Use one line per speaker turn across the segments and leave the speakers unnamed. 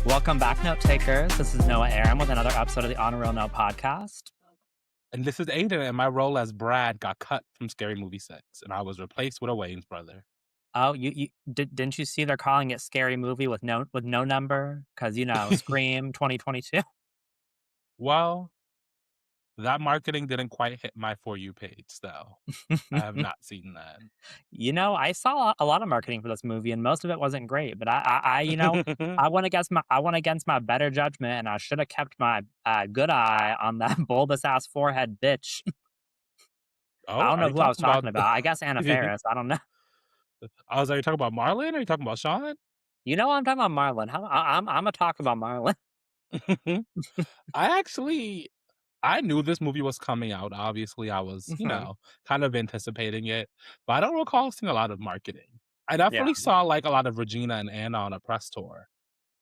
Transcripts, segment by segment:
Welcome back, note takers. This is Noah Aram with another episode of the On a Real Note podcast.
And this is Aiden, and my role as Brad got cut from Scary Movie 6, and I was replaced with a Wayans brother.
Oh, didn't you see they're calling it Scary Movie with no number? Because Scream 2022.
Well, that marketing didn't quite hit my For You page, so I have not seen that.
I saw a lot of marketing for this movie, and most of it wasn't great. But I went against my better judgment, and I should have kept my good eye on that bulbous ass forehead bitch. I
Oh,
don't
are
know
you
who I was
talking about
talking about. I guess Anna Faris. I don't know.
are you talking about Marlon, or are you talking about Sean?
I'm talking about Marlon. I'm gonna talk about Marlon.
I actually I knew this movie was coming out. Obviously, I was,
Mhm.
kind of anticipating it, but I don't recall seeing a lot of marketing. I
Yeah,
definitely saw, like, a lot of Regina and Anna on a press tour.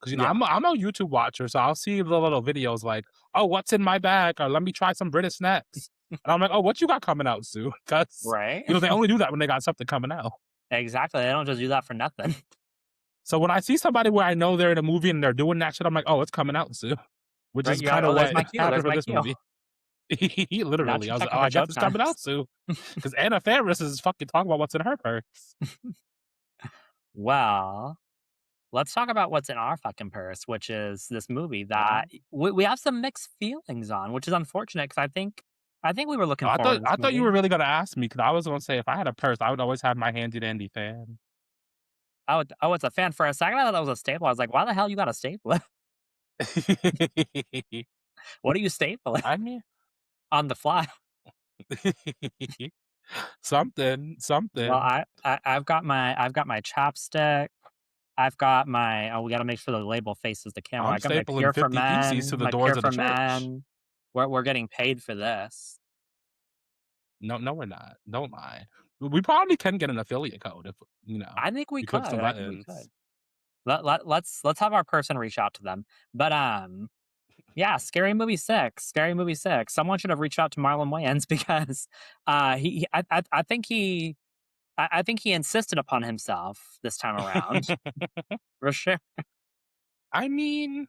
'Cause,
yeah.
I'm a YouTube watcher, so I'll see the little videos like, "Oh, what's in my bag?" Or, "Let me try some British snacks." And I'm like, "Oh, what you got coming out soon?" 'Cause,
Right?
they only do that when they got something coming out.
Exactly, they don't just do that for nothing.
So when I see somebody where I know they're in a movie and they're doing that shit, I'm like, "Oh, it's coming out soon." Which
Right?
is
You're like,
kinda
"Oh, there's
what
my cue,
happened
there's
for
my
this
cue."
movie.
Now
Literally, I
she's
was like,
checking
"Oh,
her
I guess
show
it's coming
times.
out soon." 'Cause Anna Faris is fucking talking about what's in her purse.
Well, let's talk about what's in our fucking purse, which is this movie
Yeah.
that we have some mixed feelings on, which is unfortunate because I think we were looking forward to this
I thought you
movie.
were really gonna ask me, 'cause I was gonna say if I had a purse, I would always have my handy dandy fan.
Oh, it's a fan. For a second, I thought that was a staple. I was like, "Why the hell you got a stapler? What are you stapling
I mean
on the fly?" Well,
something.
I've got my chapstick. I've got my we gotta make sure the label faces the camera.
I'm
I got my
stapling
Pure for
50 pieces to
Men,
the
my
doors
Pure
of the
for
church.
Men. We're getting paid for this.
No, no, we're not. Don't lie. We probably can get an affiliate code if,
I think we
you click
could.
some
I think we
buttons.
could. Let's have our person reach out to them. But yeah, Scary Movie 6. Someone should have reached out to Marlon Wayans because I think I think he insisted upon himself this time around. For sure.
I mean,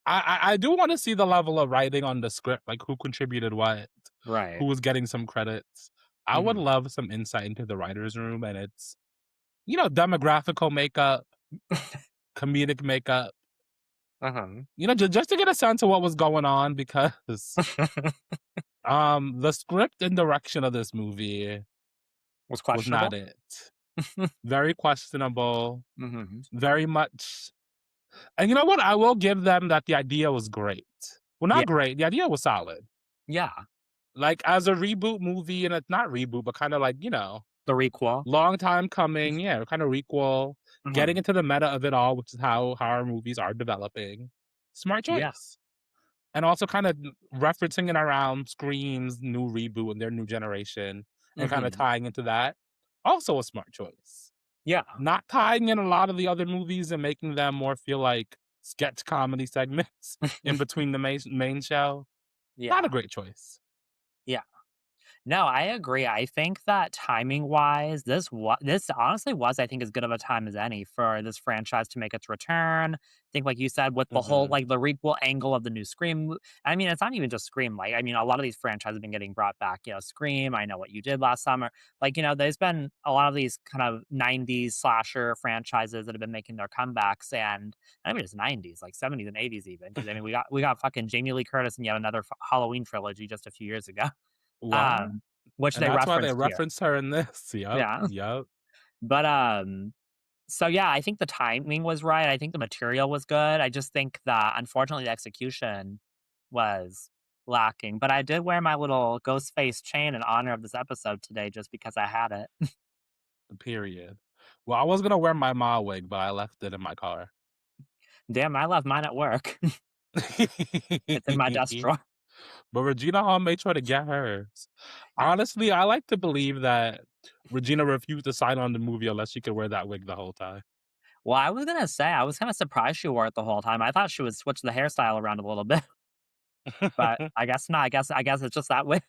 I do wanna see the level of writing on the script, like who contributed what,
Right.
who was getting some credits. I would
Mhm.
love some insight into the writer's room and its, demographical makeup, comedic makeup,
Uh-huh.
just to get a sense of what was going on because the script and direction of this movie
Was
was not
questionable?
it. Very questionable,
Mhm.
very much and you know what? I will give them that the idea was great. Well,
Yeah.
not great, the idea was solid.
Yeah.
Like, as a reboot movie, and it's not reboot, but kinda like,
The requel.
long time coming, yeah, kinda requel, getting
Mhm.
into the meta of it all, which is how horror movies are developing. Smart
Yeah.
choice. And also kinda referencing it around Scream's new reboot and their new generation, and kinda
Mhm.
tying into that, also a smart choice.
Yeah.
Not tying in a lot of the other movies and making them more feel like sketch comedy segments in between the main show, not a
Yeah.
great choice.
Yeah. No, I agree. I think that timing wise, this honestly was, I think, as good of a time as any for this franchise to make its return. I think, like you said, with the whole
Mhm.
like the requel angle of the new Scream. I mean, it's not even just Scream. Like, I mean, a lot of these franchises have been getting brought back. Scream. I Know What You Did Last Summer. Like, there's been a lot of these kind of '90s slasher franchises that have been making their comebacks, and I mean, it's '90s, like '70s and '80s even. Because I mean, we got fucking Jamie Lee Curtis and yet another Halloween trilogy just a few years ago.
What?
Um, which
And
they
that's why they
referenced here.
referenced her in this. Yep,
Yeah.
yep.
But, so yeah, I think the timing was right. I think the material was good. I just think that unfortunately the execution was lacking. But I did wear my little ghost face chain in honor of this episode today just because I had it.
Period. Well, I was gonna wear my Ma wig, but I left it in my car.
Damn, I left mine at work. It's in my desk drawer.
But Regina Hall made sure to get hers. Honestly, I like to believe that Regina refused to sign on the movie unless she could wear that wig the whole time.
Well, I was gonna say, I was kinda surprised she wore it the whole time. I thought she would switch the hairstyle around a little bit, but I guess not. I guess it's just that wig.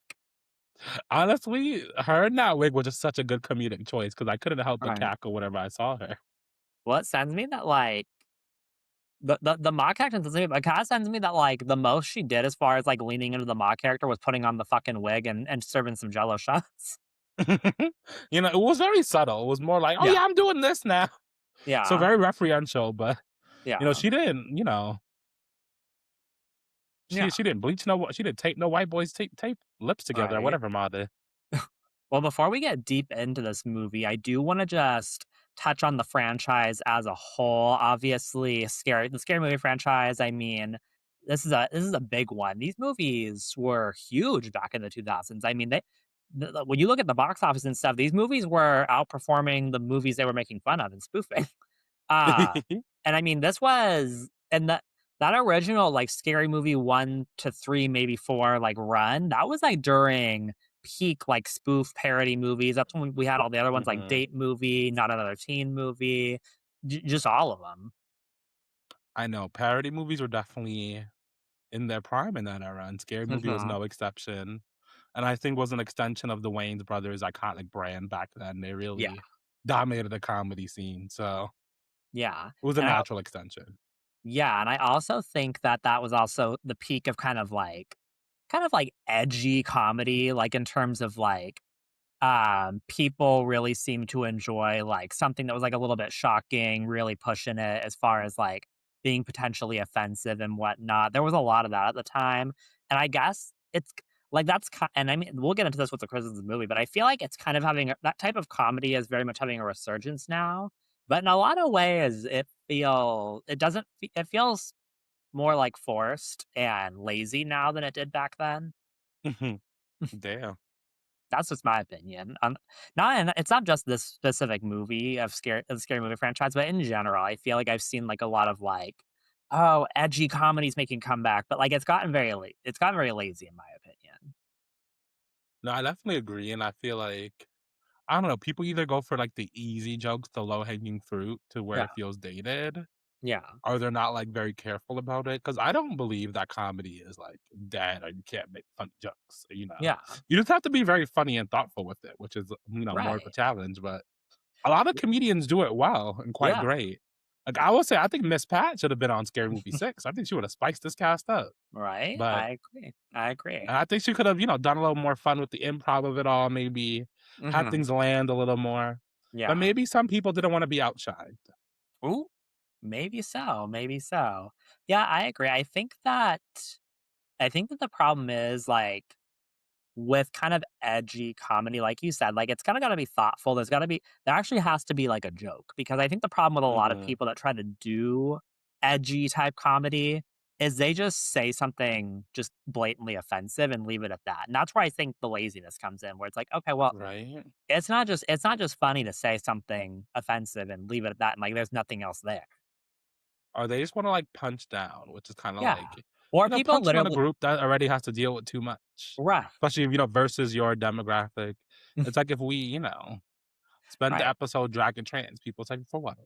Honestly, her in that wig was just such a good comedic choice because I couldn't help but
Right.
cackle whenever I saw her.
Well, it sends me that, like, The Ma character doesn't it kinda sends me that, like, the most she did as far as, like, leaning into the Ma character was putting on the fucking wig and serving some Jello shots.
You know, it was very subtle. It was more like, "Oh,
Yeah.
yeah, I'm doing this now." So
Yeah.
very referential, but,
Yeah.
she didn't,
Yeah.
she didn't bleach she didn't tape no white boys tape lips together or
Right.
whatever ma did.
Well, before we get deep into this movie, I do wanna just touch on the franchise as a whole. Obviously, the Scary Movie franchise, I mean, this is a big one. These movies were huge back in the 2000s. I mean, when you look at the box office and stuff, these movies were outperforming the movies they were making fun of and spoofing. Uh, and I mean, this was and that original, like, Scary Movie 1 to 3, maybe 4, like, run, that was, like, during peak, like, spoof parody movies. That's when we had all the other ones, like
Mhm.
Date Movie, Not Another Teen Movie, just all of them.
I know, parody movies were definitely in their prime in that era, and Scary Movie was
Mhm.
no exception, and I think was an extension of the Wayans brothers' iconic brand back then. They
Yeah,
really dominated the comedy scene, so
yeah,
it was a
and I
natural extension.
yeah, and I also think that that was also the peak of kind of like edgy comedy, like, in terms of, like, people really seem to enjoy, like, something that was, like, a little bit shocking, really pushing it as far as, like, being potentially offensive and whatnot. There was a lot of that at the time, and I guess like, and I mean, we'll get into this with the criticism of the movie, but I feel like it's kind of that type of comedy is very much having a resurgence now, but in a lot of ways, it doesn't fe it feels more, like, forced and lazy now than it did back then.
Mhm. Damn.
That's just my opinion. Not and it's not just this specific movie of the Scary Movie franchise, but in general, I feel like I've seen, like, a lot of, like, "Oh, edgy comedies making comeback," but, like, it's gotten very lazy in my opinion.
No, I definitely agree, and I feel like I don't know, people either go for, like, the easy jokes, the low-hanging fruit to where
Yeah,
it feels dated,
yeah,
or they're not, like, very careful about it. Because I don't believe that comedy is, like, dead or you can't make funny jokes, you know?
yeah,
You just have to be very funny and thoughtful with it, which is, more of a
right.
challenge, but a lot of
Y
comedians do it well and quite
yeah,
great. Like, I will say, I think Miss Pat should have been on Scary Movie 6. I think she would have spiced this cast up,
right?
but
I agree, I agree.
I think she could have, done a little more fun with the improv of it all, maybe had
Mhm,
things land a little more, but
yeah.
maybe some people didn't wanna be outshined.
Ooh, maybe so, maybe so. Yeah, I agree. I think that the problem is, like, with kind of edgy comedy, like you said, like, it's kinda gotta be thoughtful, there actually has to be, like, a joke, because I think the problem with a lot of
Mhm.
people that try to do edgy type comedy is they just say something just blatantly offensive and leave it at that, and that's where I think the laziness comes in, where it's like, "Okay, well,
Right?
it's not just funny to say something offensive and leave it at that, and, like, there's nothing else there."
Or they just wanna, like, punch down, which is kinda
Yeah.
like,
Or people
punching on a
literally.
group that already has to deal with too much,
Right,
especially, versus your demographic. It's like if we, spend the
right.
episode dragging trans people, it's like, "For what?"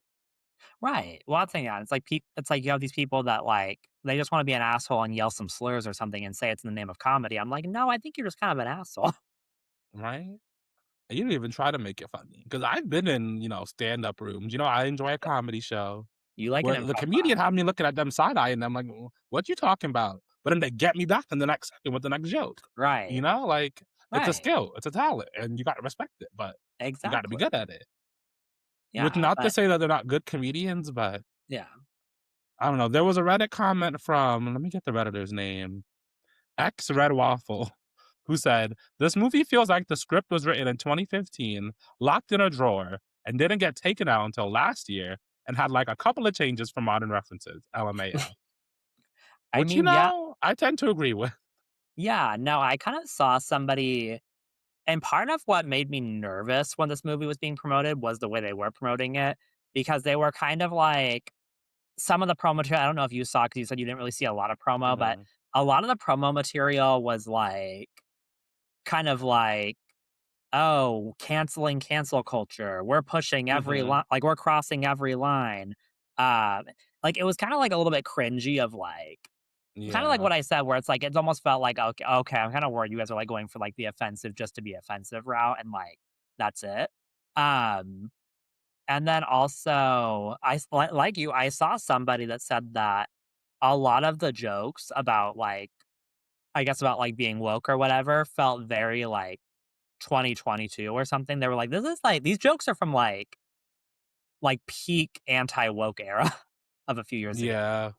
Right. Well, that's the thing, yeah, it's like you have these people that, like, they just wanna be an asshole and yell some slurs or something and say it's in the name of comedy. I'm like, "No, I think you're just kind of an asshole."
Right? And you didn't even try to make it funny. Because 'cause I've been in, stand-up rooms, I enjoy a comedy show
You like an
where the
improv
comedian
class.
had me looking at them side eye, and I'm like, What you talking about?" But then they get me back in the next second with the next joke,
Right.
Like, it's a
Right.
skill, it's a talent, and you gotta respect it, but you gotta be
Exactly.
good at it. Which
Yeah,
not to
but
say that they're not good comedians, but
yeah.
I don't know, there was a Reddit comment from let me get the Redditor's name, X Red Waffle, who said, "This movie feels like the script was written in 2015, locked in a drawer, and didn't get taken out until last year, and had like a couple of changes for modern references. LMAO."
I
Which,
mean, yeah,
I tend to agree with.
yeah, no, I kinda saw somebody and part of what made me nervous when this movie was being promoted was the way they were promoting it, because they were kind of like some of the promo material. I don't know if you saw because you said you didn't really see a lot of promo, but
Mhm,
a lot of the promo material was, like, kind of like, "Oh, canceling cancel culture. We're pushing every
mhm,
line, like, we're crossing every line." Um, like, it was kinda, like, a little bit cringy of, like kinda like
yeah.
what I said, where it's like, it almost felt like, okay, I'm kinda worried you guys are, like, going for, like, the offensive just to be offensive route, and, like, that's it. Um And then also, like you, I saw somebody that said that a lot of the jokes about, like I guess about, like, being woke or whatever felt very, like, 2022 or something. They were like, "This is, like these jokes are from, like, peak anti-woke era of a few years ago."
Yeah.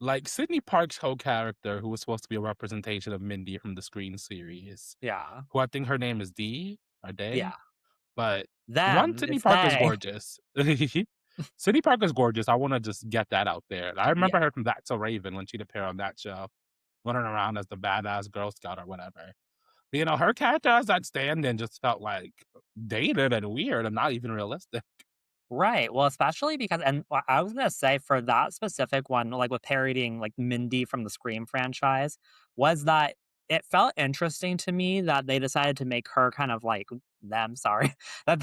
Like, Sydney Park's whole character, who was supposed to be a representation of Mindy from the Screen series,
Yeah.
who I think her name is Dee or Day,
Yeah.
but one,
Them,
Sydney
it's
Park is
they.
gorgeous. Sydney Park is gorgeous, I wanna just get that out there. I
Yeah.
remember her from That's So Raven when she'd appear on that show, running around as the badass Girl Scout or whatever. But, her character as that stand-in just felt, like, dated and weird and not even realistic.
Right, well, especially because and I was gonna say for that specific one, like, with parodying, like, Mindy from the Scream franchise, was that it felt interesting to me that they decided to make her kind of like them, sorry, that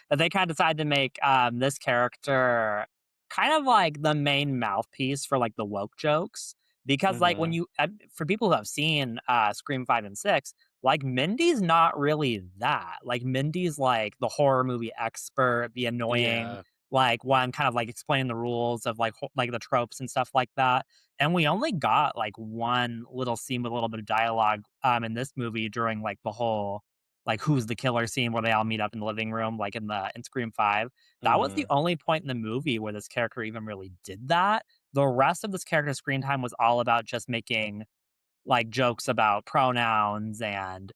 that they kinda decided to make, this character kind of like the main mouthpiece for, like, the woke jokes, because, like, when
Mhm.
you for people who have seen, Scream 5 and 6, like, Mindy's not really that. Like, Mindy's, like, the horror movie expert, the annoying,
Yeah.
like, one kind of, like, explain the rules of, like, like, the tropes and stuff like that, and we only got, like, one little scene with a little bit of dialogue, in this movie during, like, the whole, like, who's the killer scene where they all meet up in the living room, like, in Scream 5. That was the
Mhm.
only point in the movie where this character even really did that. The rest of this character's screen time was all about just making, like, jokes about pronouns and,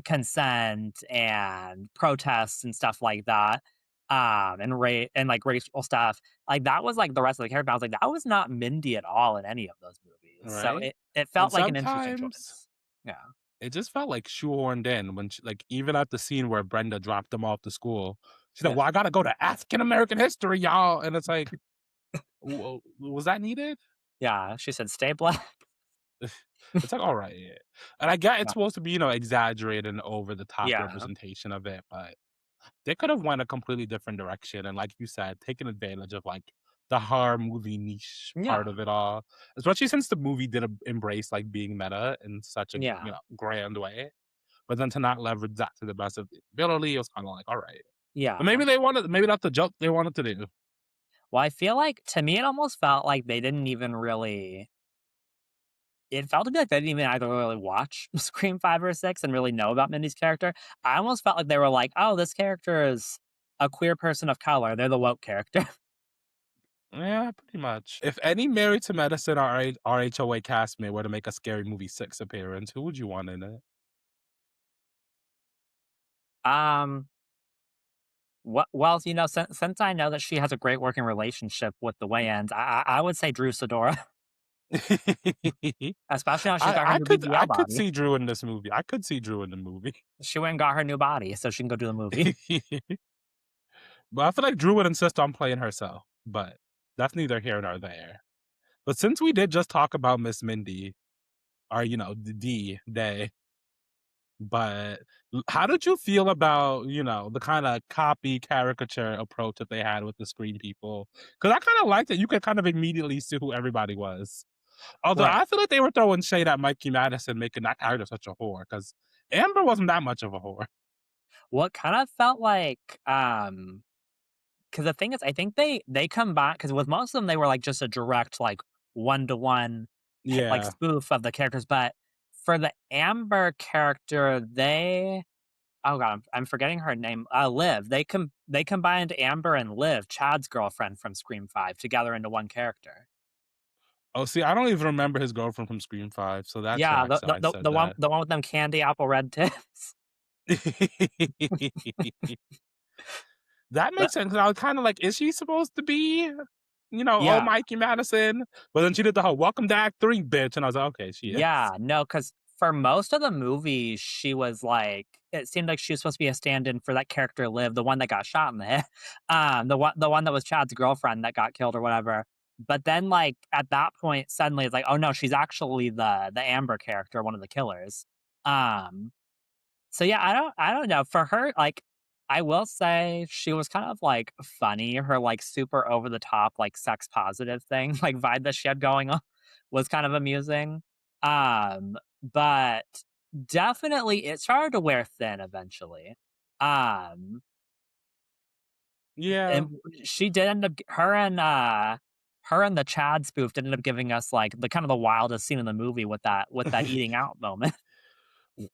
consent and protests and stuff like that, and, like, racial stuff. Like, that was, like, the rest of the character. I was like, "That was not Mindy at all in any of those movies." So
Right?
it
And
felt like an interesting
sometimes
choice. Yeah.
it just felt like shoehorned in when like, even at the scene where Brenda dropped them off to school, she's like,
Yeah.
"Well, I gotta go to African American history, y'all," and it's like, "W was that needed?"
Yeah, she said, "Stay black."
It's like, "Alright, yeah." And I get it's
Yeah.
supposed to be, exaggerated and over the top
Yeah.
representation of it, but they could have went a completely different direction and, like you said, taken advantage of, like, the horror movie niche part
Yeah.
of it all, especially since the movie did embrace, like, being meta in such a,
Yeah.
grand way. But then to not leverage that to the best of its ability, it was kinda like, "Alright." But
Yeah.
maybe that's the joke they wanted to do.
Well, I feel like to me, it almost felt like they didn't even really it felt to me like they didn't even either really watch Scream 5 or 6 and really know about Mindy's character. I almost felt like they were like, "Oh, this character is a queer person of color. They're the woke character."
Yeah, pretty much. If any Married to Medicine or RHOA castmate were to make a Scary Movie 6 appearance, who would you want in it?
Um, well, since I know that she has a great working relationship with the Wayans, I would say Drew Sidora, especially now she's got her
I
new
could I
BBL
could
body.
see Drew in this movie. I could see Drew in the movie.
She went and got her new body so she can go do the movie.
But I feel like Drew would insist on playing herself, but that's neither here nor there. But since we did just talk about Miss Mindy, or, the Day, but how did you feel about, the kinda copy caricature approach that they had with the Screen people? Because I kinda liked that you could kind of immediately see who everybody was. Although
Right.
I feel like they were throwing shade at Mikey Madison, making that character such a whore. Because Amber wasn't that much of a whore.
What kind of felt like, 'cause the thing is, I think they combine because with most of them, they were, like, just a direct, like, one-to-one like,
Yeah.
spoof of the characters, but for the Amber character, oh god, I'm forgetting her name, Liv. They combined Amber and Liv, Chad's girlfriend from Scream 5, together into one character.
Oh, see, I don't even remember his girlfriend from Scream 5, so that
Yeah,
tracks that I said that.
the one with them candy apple red tits.
That
The
makes sense, 'cause I was kinda like, "Is she supposed to be, oh,
Yeah.
Mikey Madison?" But then she did the whole "Welcome to Act 3, bitch," and I was like, "Okay, she is."
Yeah, no, because for most of the movie, she was like it seemed like she was supposed to be a stand-in for that character Liv, the one that got shot in the head, the one that was Chad's girlfriend that got killed or whatever. But then, like, at that point, suddenly it's like, "Oh, no, she's actually the Amber character, one of the killers." Um so yeah, I don't know. For her, like, I will say she was kind of like funny. Her like super over the top, like sex positive thing, like vibe that she had going on was kind of amusing. But definitely it started to wear thin eventually. Um,
Yeah.
And she did end up her and the Chad spoof did end up giving us, like, the kind of the wildest scene in the movie with that eating out moment.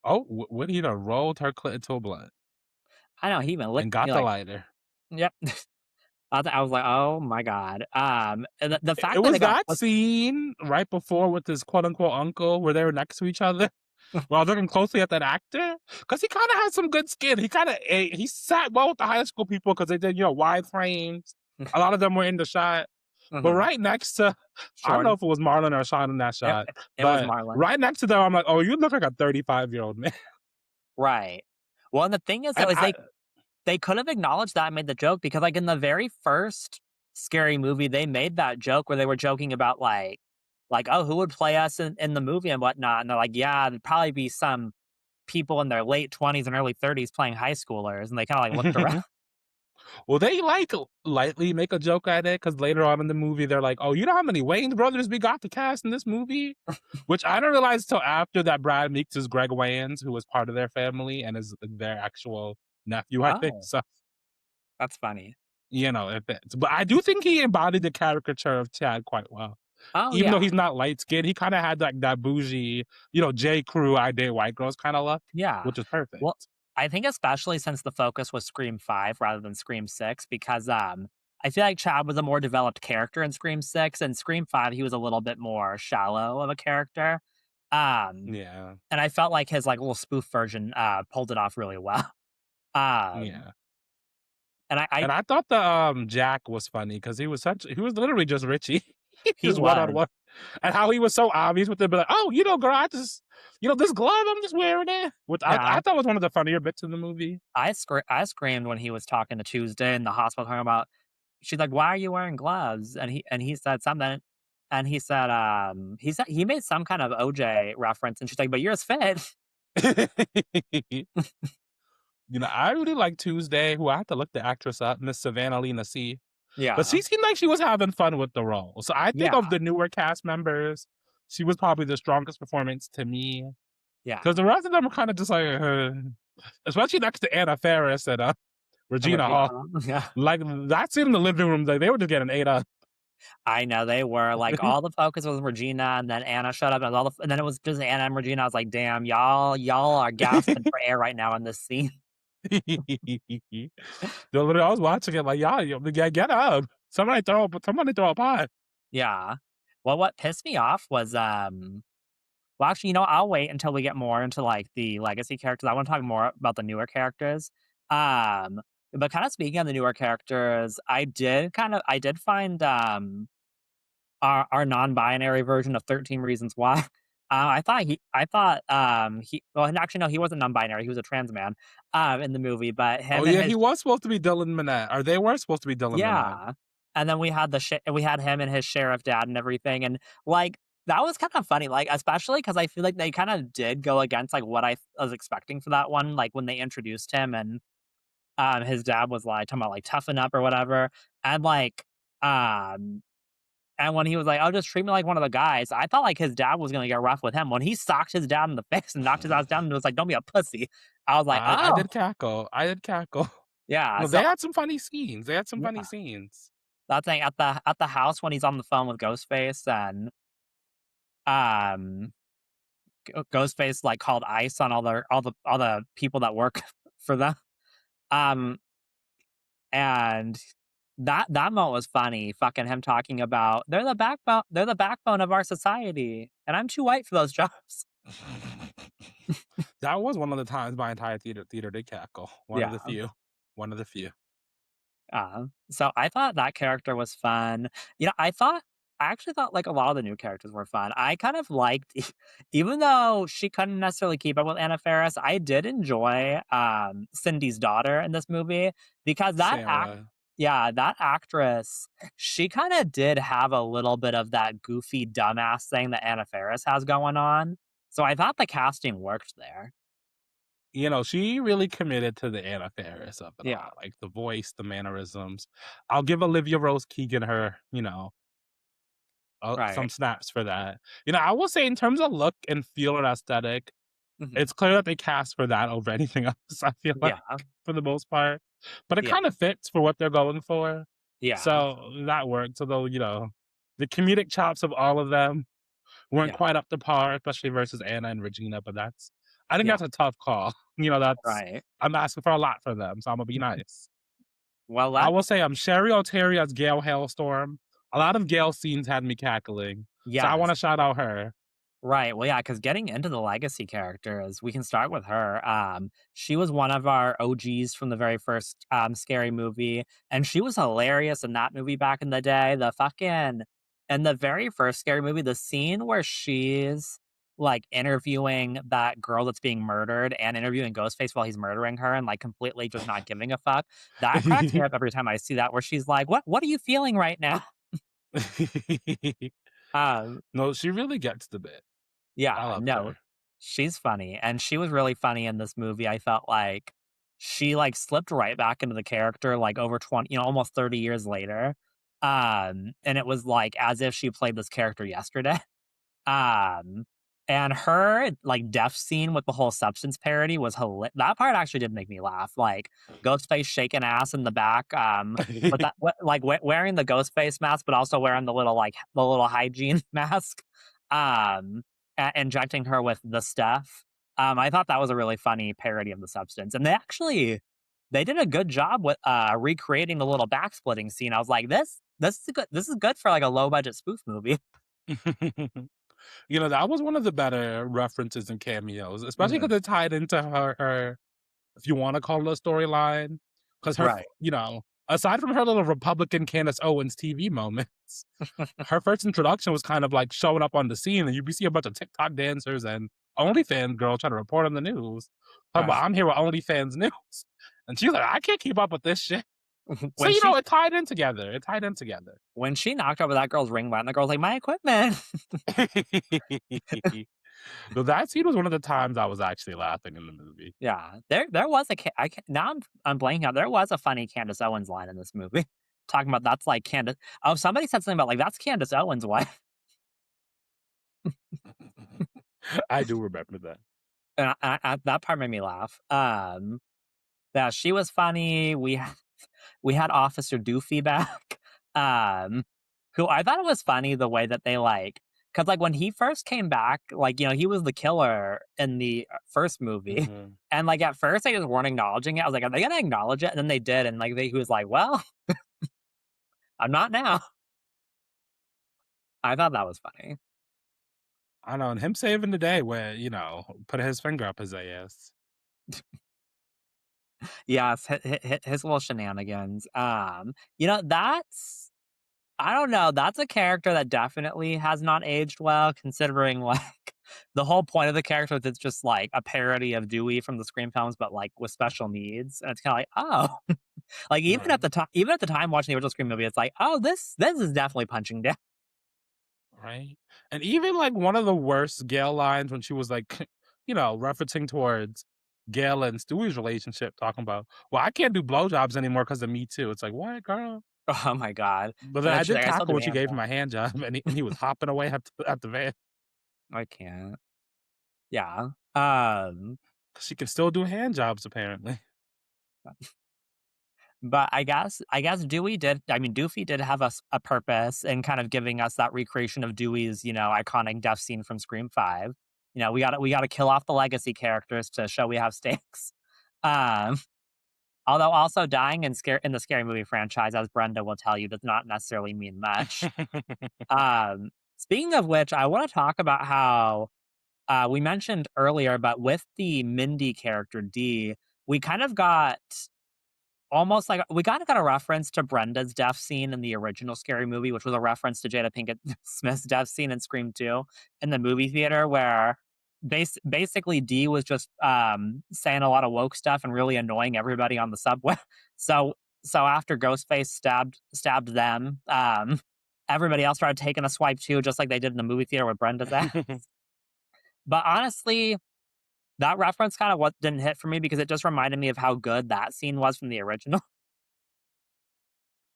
Oh, Whitney done rolled her clit into a blunt
I know, he even
and
licked
got
me
the
like
lighter.
yep. I was like, "Oh my god." And the
It
fact that
was
it got
that
put
scene right before with his quote unquote uncle where they were next to each other. Well, I was looking closely at that actor because he kind of had some good skin. He sat well with the high school people because they did wide frames. A lot of them were in the shot, but
Mhm.
right next to I don't know
Jordan.
if it was Marlon or Sean in that
It
shot,
it was
but
Marlon.
right next to them, I'm like, oh, you look like a 35-year-old man.
Right. Well, and the thing is, though,
And
is they could have acknowledged that and made the joke because, like, in the very first Scary Movie, they made that joke where they were joking about, like, "Oh, who would play us in the movie and whatnot?" And they're like, "Yeah, it'd probably be some people in their late 20s and early 30s playing high schoolers," and they kinda, like, looked around.
well, they like lightly make a joke at it because later on in the movie they're like, "Oh, you know how many Wayne brothers we got to cast in this movie?" Which I didn't realize till after that Brad Meeks is Greg Wayans, who was part of their family and is their actual nephew, I think.
Oh,
So
that's funny.
it fits. But I do think he embodied the caricature of Chad quite well.
Oh,
Even though
yeah.
he's not light skinned, he kind of had like that bougie, J. Crew, I date white girls kind of look,
Yeah.
which is
Well,
perfect.
I think especially since the focus was Scream 5 rather than Scream 6 because, I feel like Chad was a more developed character in Scream 6, and Scream 5, he was a little bit more shallow of a character. Um,
Yeah.
and I felt like his, like, little spoof version, pulled it off really well. Um,
Yeah.
and I
And I thought the Jack was funny because he was literally just Richie.
he
Just one on
was.
one. And how he was so obvious with it, but like, oh, girl, I just this glove, I'm just wearing it. Which I
Yeah,
thought was one of the funnier bits in the movie.
I screamed when he was talking to Tuesday in the hospital talking about she's like, "Why are you wearing gloves?" And he said something, and he said he made some kind of OJ reference, and she's like, "But yours fit."
I really like Tuesday, who I have to look the actress up, Miss Savannah Lena C. But
Yeah,
she seemed like she was having fun with the role. So I think
yeah,
of the newer cast members, she was probably the strongest performance to me. Because
yeah,
the rest of them were kind of just like, especially next to Anna Faris and
and
Regina
Regina
Hall.
Hall, yeah.
Like that scene in the living room, like they were just getting ate up.
I know they were, like, all the focus was Regina, and then Anna showed up, and then it was just Anna and Regina. I was like, "Damn, y'all are gasping for air right now in this scene."
I was watching it like, y'all, get up. Somebody throw a pie.
Yeah. Well, what pissed me off was, well, actually, I'll wait until we get more into, like, the legacy characters. I wanna talk more about the newer characters. Um, but kinda speaking of the newer characters, I did find, our non-binary version of 13 Reasons Why. I thought, he well, and actually, no, he wasn't non-binary, he was a trans man, in the movie, but
Oh
him and
yeah,
his
he was supposed to be Dylan Minnette, or they were supposed to be Dylan Minnette.
yeah, and then we had him and his sheriff dad and everything, and, like, that was kinda funny, like, especially because I feel like they kinda did go against, like, what I was expecting for that one, like, when they introduced him and, his dad was, like, talking about, like, "Toughen up," or whatever, and, um and when he was like, "Oh, just treat me like one of the guys," I thought, like, his dad was gonna get rough with him. When he socked his dad in the face and knocked his ass down and was like, "Don't be a pussy," I was like,
I
"Oh."
did cackle. I did cackle.
Yeah,
No, they
so
had some funny scenes. They had some funny
yeah,
scenes.
that thing at the house when he's on the phone with Ghostface and, um, Ghostface, like, called ICE on all the people that work for them, um, and that moment was funny, fucking him talking about, they're the backbone of our society, and I'm too white for those jobs."
That was one of the times my entire theater did cackle. One of the
Yeah.
few. One of the few.
So I thought that character was fun. I actually thought, like, a lot of the new characters were fun. I kind of liked even though she couldn't necessarily keep up with Anna Faris, I did enjoy, Cindy's daughter in this movie because
Sarah.
that actress, she kinda did have a little bit of that goofy dumbass thing that Anna Faris has going on. So I thought the casting worked there.
She really committed to the Anna Faris of it
Yeah,
all, like the voice, the mannerisms. I'll give Olivia Rose Keegan her, some
right.
snaps for that. I will say in terms of look and feel and aesthetic,
Mhm.
it's clear that they cast for that over anything else, I feel like,
Yeah.
for the most part. but it
Yeah,
kind of fits for what they're going for.
yeah,
So that works. Although, the comedic chops of all of them weren't
yeah,
quite up to par, especially versus Anna and Regina, but I think
yeah,
that's a tough call.
right.
I'm asking for a lot for them, so I'm gonna be nice.
Well,
I
that
will say Sherry O'Terry as Gail Hailstorm. A lot of Gail scenes had me cackling, so I
yes.
wanna shout out her.
Right. Well, yeah, because getting into the legacy characters, we can start with her. She was one of our OGs from the very first scary movie, and she was hilarious in that movie back in the day. In the very first scary movie, the scene where she's like interviewing that girl that's being murdered and interviewing Ghostface while he's murdering her and like completely just not giving a fuck. That cracks me up every time I see that where she's like, what are you feeling right now? Um,
No, she really gets the bit. I
Yeah,
loved
no,
her.
she's funny, and she was really funny in this movie. I felt like she, like, slipped right back into the character, like, over 20, almost 30 years later, and it was, like, as if she played this character yesterday. Um, and her, like, death scene with the whole substance parody was that part actually did make me laugh, like, Ghostface shaking ass in the back, with that like, wearing the Ghostface mask, but also wearing the little hygiene mask, um, injecting her with the stuff. I thought that was a really funny parody of the substance, and they did a good job with, recreating the little back splitting scene. I was like, this is good for, like, a low budget spoof movie."
That was one of the better references and cameos, especially
Mhm.
because it tied into her, if you wanna call it a storyline, 'cause
Right.
aside from her little Republican Candace Owens TV moments, her first introduction was kind of like showing up on the scene, and you see a bunch of TikTok dancers and OnlyFans girl trying to report on the news. Talking
Right.
about, "I'm here with OnlyFans news." And she's like, "I can't keep up with this shit." So,
When she
it tied in together. It tied in together.
when she knocked over that girl's ring light, and the girl's like, "My equipment."
So that scene was one of the times I was actually laughing in the movie.
Yeah, there was a ca I ca now I'm blanking out. There was a funny Candace Owens line in this movie, talking about that's like Candace somebody said something about, like, "That's Candace Owens' wife,"
I do remember that.
and that part made me laugh. Yeah, she was funny. We had Officer Doofy back, um, who I thought it was funny the way that because like, when he first came back, like, he was the killer in the, first movie,
Mhm.
and, like, at first, they just weren't acknowledging it. I was like, "Are they gonna acknowledge it?" And then they did, and, like, he was like, "Well, I'm not now." I thought that was funny.
I know, and him saving the day where, put his finger up his ass.
Yes, his little shenanigans. That's I don't know, that's a character that definitely has not aged well considering, like, the whole point of the character is it's just, like, a parody of Dewey from the Scream films, but, like, with special needs, and it's kinda like, "Oh." Like,
Right,
even at the time watching the original Scream movie, it's like, "Oh, this is definitely punching down."
right? And even, like, one of the worst Gail lines when she was, like, referencing towards Gail and Stewie's relationship, talking about, "Well, I can't do blowjobs anymore because of Me Too." It's like, "What, girl?"
Oh my god.
But
And
then
then
I
she's
did
like, "I still
cackle
do
when she
hand
gave him a
jobs."
hand job and he was hopping away at the van.
I can't. Yeah. Um
'Cause she can still do hand jobs apparently.
But I guess Doofy did have a purpose in kind of giving us that recreation of Dewey's, iconic death scene from Scream 5. We gotta kill off the legacy characters to show we have stakes. Um, Although also dying in the Scary Movie franchise, as Brenda will tell you, does not necessarily mean much. Speaking of which, I wanna talk about how, we mentioned earlier, but with the Mindy character, Dee, we kind of got almost like we kinda got a reference to Brenda's death scene in the original Scary Movie, which was a reference to Jada Pinkett Smith's death scene in Scream 2 in the movie theater where basically Dee was just, saying a lot of woke stuff and really annoying everybody on the subway. So after Ghostface stabbed them, everybody else started taking a swipe too, just like they did in the movie theater with Brenda's ass. But honestly, that reference kinda what didn't hit for me because it just reminded me of how good that scene was from the original.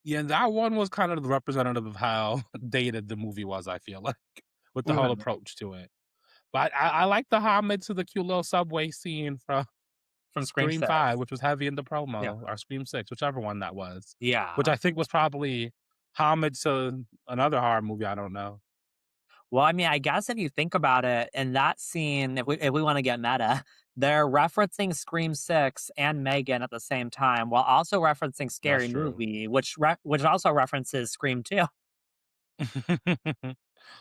Yeah, that one was kind of the representative of how dated the movie was, I feel like, with the whole approach to it. But I like the homage to the cute little subway scene from
from Scream
Scream
6.
5, which was heavy in the
Yeah.
promo, or Scream 6, whichever one that was, which
Yeah.
I think was probably homage to another horror movie, I don't know.
Well, I mean, I guess if you think about it, in that scene, if we wanna get meta, they're referencing Scream 6 and Megan at the same time, while also referencing
That's
Scary
true.
Movie, which also references Scream 2.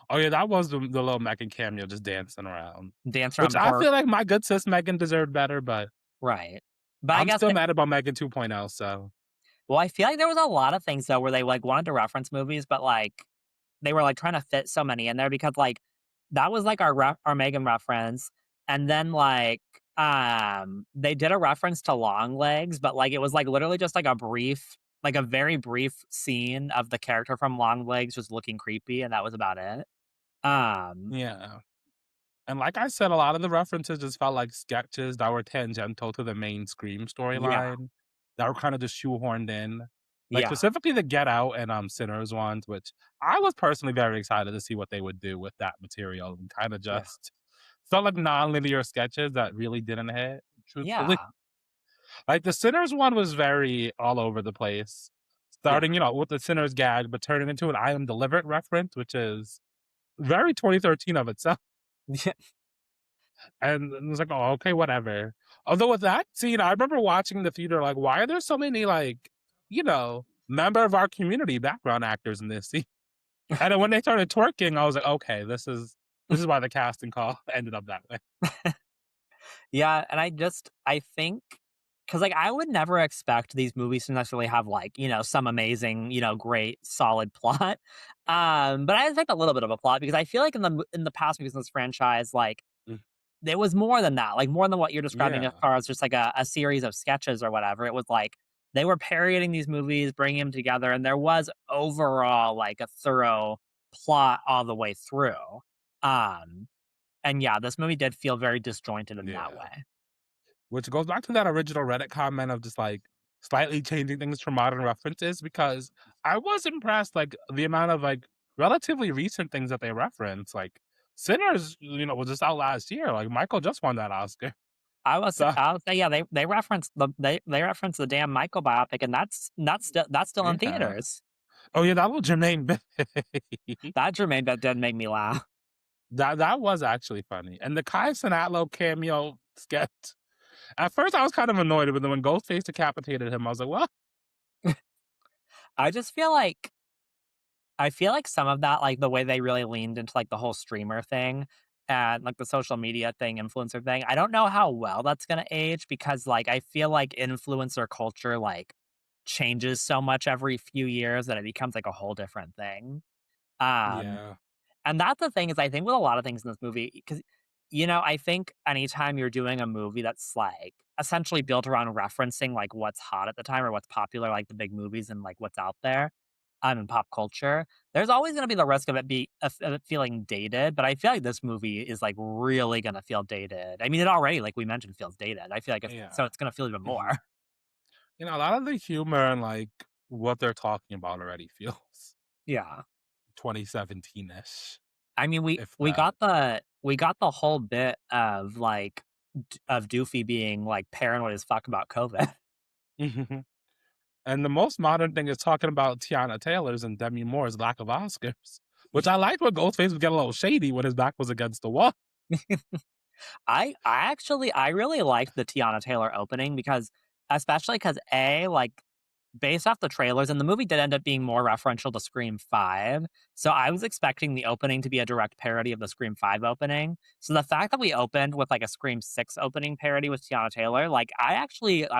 Oh, yeah, that was the little Megan cameo just dancing around,
Dance
which
around the
I
horror.
feel like my good sis Megan deserved better, but
Right. But I
I'm
guess
still mad about Megan 2.0, so
well, I feel like there was a lot of things though where they, like, wanted to reference movies, but, like, they were, like, trying to fit so many in there because, like, that was, like, our Megan reference, and then, like, they did a reference to Long Legs, but, like, it was, like, literally just, like, a very brief scene of the character from Long Legs just looking creepy, and that was about it. Um,
yeah. And like I said, a lot of the references just felt like sketches that were tangential to the main Scream
yeah,
storyline that were kinda just shoehorned in. Like,
yeah,
specifically the Get Out and, Sinners ones, which I was personally very excited to see what they would do with that material and kinda
yeah,
just felt like nonlinear sketches that really didn't hit, truthfully.
yeah,
Like, the Sinners one was very all over the place,
yeah.
starting, with the Sinners gag, but turning into an I Am Delivered reference, which is very 2013 of itself. And it was like, "Oh, okay, whatever." Although with that scene, I remember watching in the theater, like, why are there so many, like, member of our community background actors in this scene? And then when they started twerking, I was like, "Okay, this is why the casting call ended up that way."
Yeah, and I think because like, I would never expect these movies to necessarily have, like, some amazing, great solid plot, but I expect a little bit of a plot because I feel like in the past movies in this franchise, like,
Mm,
there was more than that, like, more than what you're describing as
yeah,
far as just, like, a series of sketches or whatever. It was like, they were parodying these movies, bringing them together, and there was overall, like, a thorough plot all the way through, um, and yeah, this movie did feel very disjointed in that
yeah.
way.
Which goes back to that original Reddit comment of just, like, slightly changing things for modern references because I was impressed, like, the amount of, like, relatively recent things that they reference, like, Sinners, was just out last year, like, Michael just won that Oscar. So
I would say, yeah, they referenced the damn Michael biopic, and that's still in
yeah.
theaters.
Oh, yeah, that was Jermaine Bay.
That Jermaine that did make me laugh.
That was actually funny, and the Kai Cenatlo cameo sketch, at first, I was kind of annoyed, but then when Ghostface decapitated him, I was like, "Well."
I just feel like some of that, like, the way they really leaned into, like, the whole streamer thing and, like, the social media thing, influencer thing, I don't know how well that's gonna age because, like, I feel like influencer culture, like, changes so much every few years that it becomes, like, a whole different thing. Um
Yeah.
And that's the thing is I think with a lot of things in this movie, because I think anytime you're doing a movie that's, like, essentially built around referencing, like, what's hot at the time or what's popular, like, the big movies and, like, what's out there, in pop culture, there's always gonna be the risk of it feeling dated, but I feel like this movie is, like, really gonna feel dated. I mean, it already, like we mentioned, feels dated. I feel like
Yeah.
it's gonna feel even more.
Mhm. A lot of the humor and, like, what they're talking about already feels
Yeah.
2017-ish,
I mean, we
if
we
that.
got the whole bit of, like, of Doofy being, like, paranoid as fuck about COVID.
Mhm. And the most modern thing is talking about Tiana Taylor's and Demi Moore's lack of Oscars, which I liked when Ghostface was getting a little shady when his back was against the wall.
I really liked the Tiana Taylor opening because especially because like, based off the trailers and the movie did end up being more referential to Scream 5, so I was expecting the opening to be a direct parody of the Scream 5 opening. So the fact that we opened with, like, a Scream 6 opening parody with Tiana Taylor, like, I